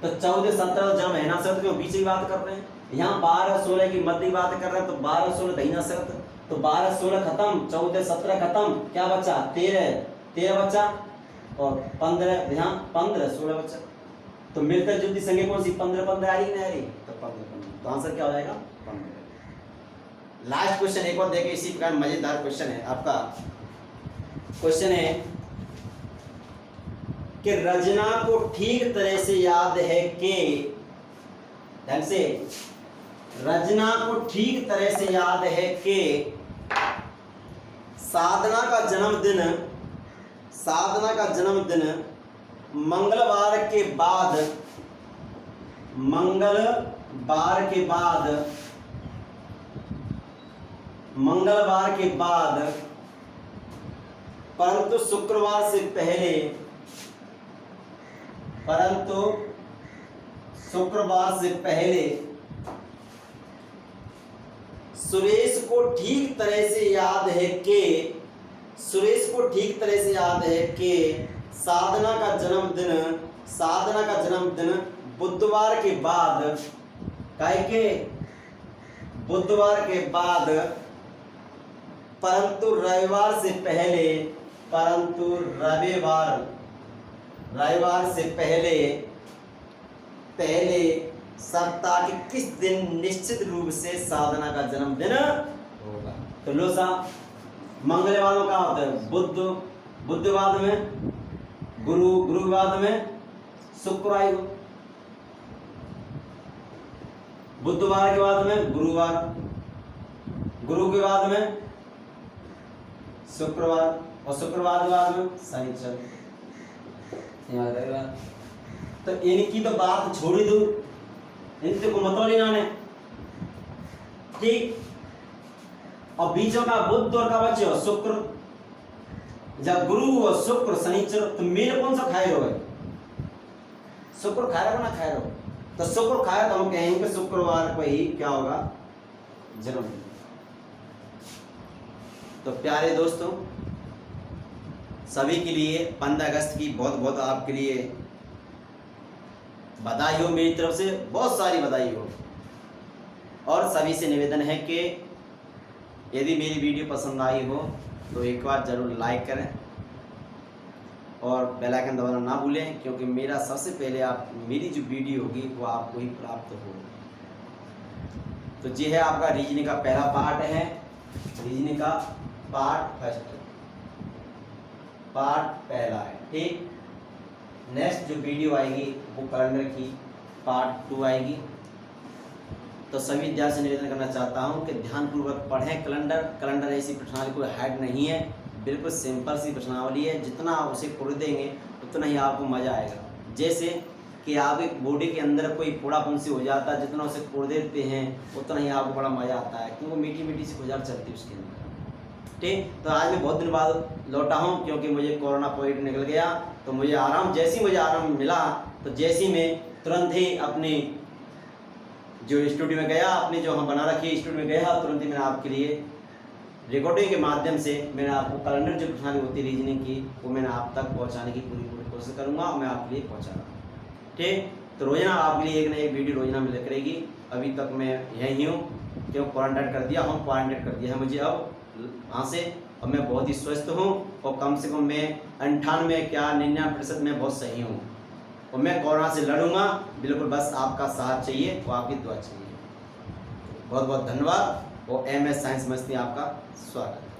[SPEAKER 1] तो 14 17 जन्म है ना शर्त, क्यों बीच की बात कर रहे हैं, यहाँ 12 16 की मध्य की बात कर रहे हैं, तो 12 16 दहीना शर्त, तो 12 16 खत्म, 14 17 खत्म, क्या बचा? 13 बचा, और 15 यहाँ 15 16 बचा। तो मिलकर जुलती संख्या कौन सी? 15 15 आ रही नहीं आ रही? तो 15 15, तो आंसर क्या हो जाएगा? 15। लास्ट क्वेश्चन एक और देखें, इसी प्रकार मजेदार क्वेश्चन है आपका। क्वेश्चन है कि रजना को ठीक तरह से याद है कि, ढंग से, रजना को ठीक तरह से याद है कि साधना का जन्मदिन मंगलवार के बाद परंतु शुक्रवार से पहले सुरेश को ठीक तरह से याद है कि साधना का जन्मदिन बुधवार के बाद परंतु रविवार रविवार से पहले सप्ताह के किस दिन निश्चित रूप से साधना का जन्मदिन होगा? तो लो साहब, मंगलवार का होता है बुद्धवाद में, गुरुवाद में शुक्रवार, बुधवार के बाद में गुरुवार, गुरु के बाद में शुक्रवार, और शुक्रवार के बाद में शनिचर। तो इनकी तो बात छोड़ ही दो, इनसे को मतलब नहीं आने, ठीक। और बीचों का बुध और का बच्चे हो शुक्र, जब गुरु और शुक्र शनिचर, तो मेरे कौन सा खाए रहो? शुक्र खाए रहो ना खाए रहो? तो शुक्र खाए तो हम कहेंगे शुक्रवार को ही क्या होगा? जन्मदिन। तो प्यारे दोस्तों, सभी के लिए 15 अगस्त की बहुत बहुत आपके लिए बधाई हो, मेरी तरफ से बहुत सारी बधाई हो। और सभी से निवेदन है कि यदि मेरी वीडियो पसंद आई हो तो एक बार ज़रूर लाइक करें और बेल आइकन दबाना ना भूलें, क्योंकि मेरा सबसे पहले मेरी जो वीडियो होगी वो आपको ही प्राप्त हो। तो ये है आपका रीजनिंग का पहला पार्ट है, रीजनिंग का पार्ट फर्स्ट, पार्ट पहला है, ठीक। नेक्स्ट जो वीडियो आएगी वो कैलेंडर की पार्ट 2 आएगी। तो सभी विद्यार्थी से निवेदन करना चाहता हूँ कि ध्यानपूर्वक पढ़ें कैलेंडर ऐसी प्रश्नावली कोई हार्ड नहीं है, बिल्कुल सिंपल सी प्रश्नावली है। जितना आप उसे पढ़ देंगे उतना ही आपको मज़ा आएगा। जैसे कि आप एक बॉडी के अंदर कोई फोड़ा फुंसी हो जाता है, जितना उसे पढ़ देते हैं उतना ही आपको बड़ा मज़ा आता है, क्योंकि मीठी मीठी सी खुजर चलती है उसके अंदर, ठीक। तो आज मैं बहुत दिन बाद लौटा हूँ, क्योंकि मुझे कोरोना पॉजिटिव निकल गया। तो मुझे आराम, जैसे ही मुझे आराम मिला तो जैसे ही मैं तुरंत ही अपनी जो स्टूडियो में गया, अपनी जो हम बना रखी स्टूडियो में गया, तुरंत ही मैंने आपके लिए रिकॉर्डिंग के माध्यम से मैंने आपको कैलेंडर जो प्रश्नावली होती है रीजनिंग की, वो मैंने आप तक पहुंचाने की पूरी कोशिश करूंगा और मैं आपके लिए पहुंचा रहा हूँ, ठीक। तो रोजाना आपके लिए एक ना एक वीडियो रोजाना मिल करेगी। अभी तक मैं यहीं हूँ, क्यों क्वारंटाइन कर दिया, हम क्वारंटाइन कर दिया है मुझे अब वहाँ से, और मैं बहुत ही स्वस्थ हूँ, और कम से कम मैं 99% मैं बहुत सही हूँ, और मैं कोरोना से लड़ूंगा बिल्कुल। बस आपका साथ चाहिए, वो आपकी दुआ चाहिए। बहुत बहुत धन्यवाद, और MS साइंस मस्ती आपका स्वागत है।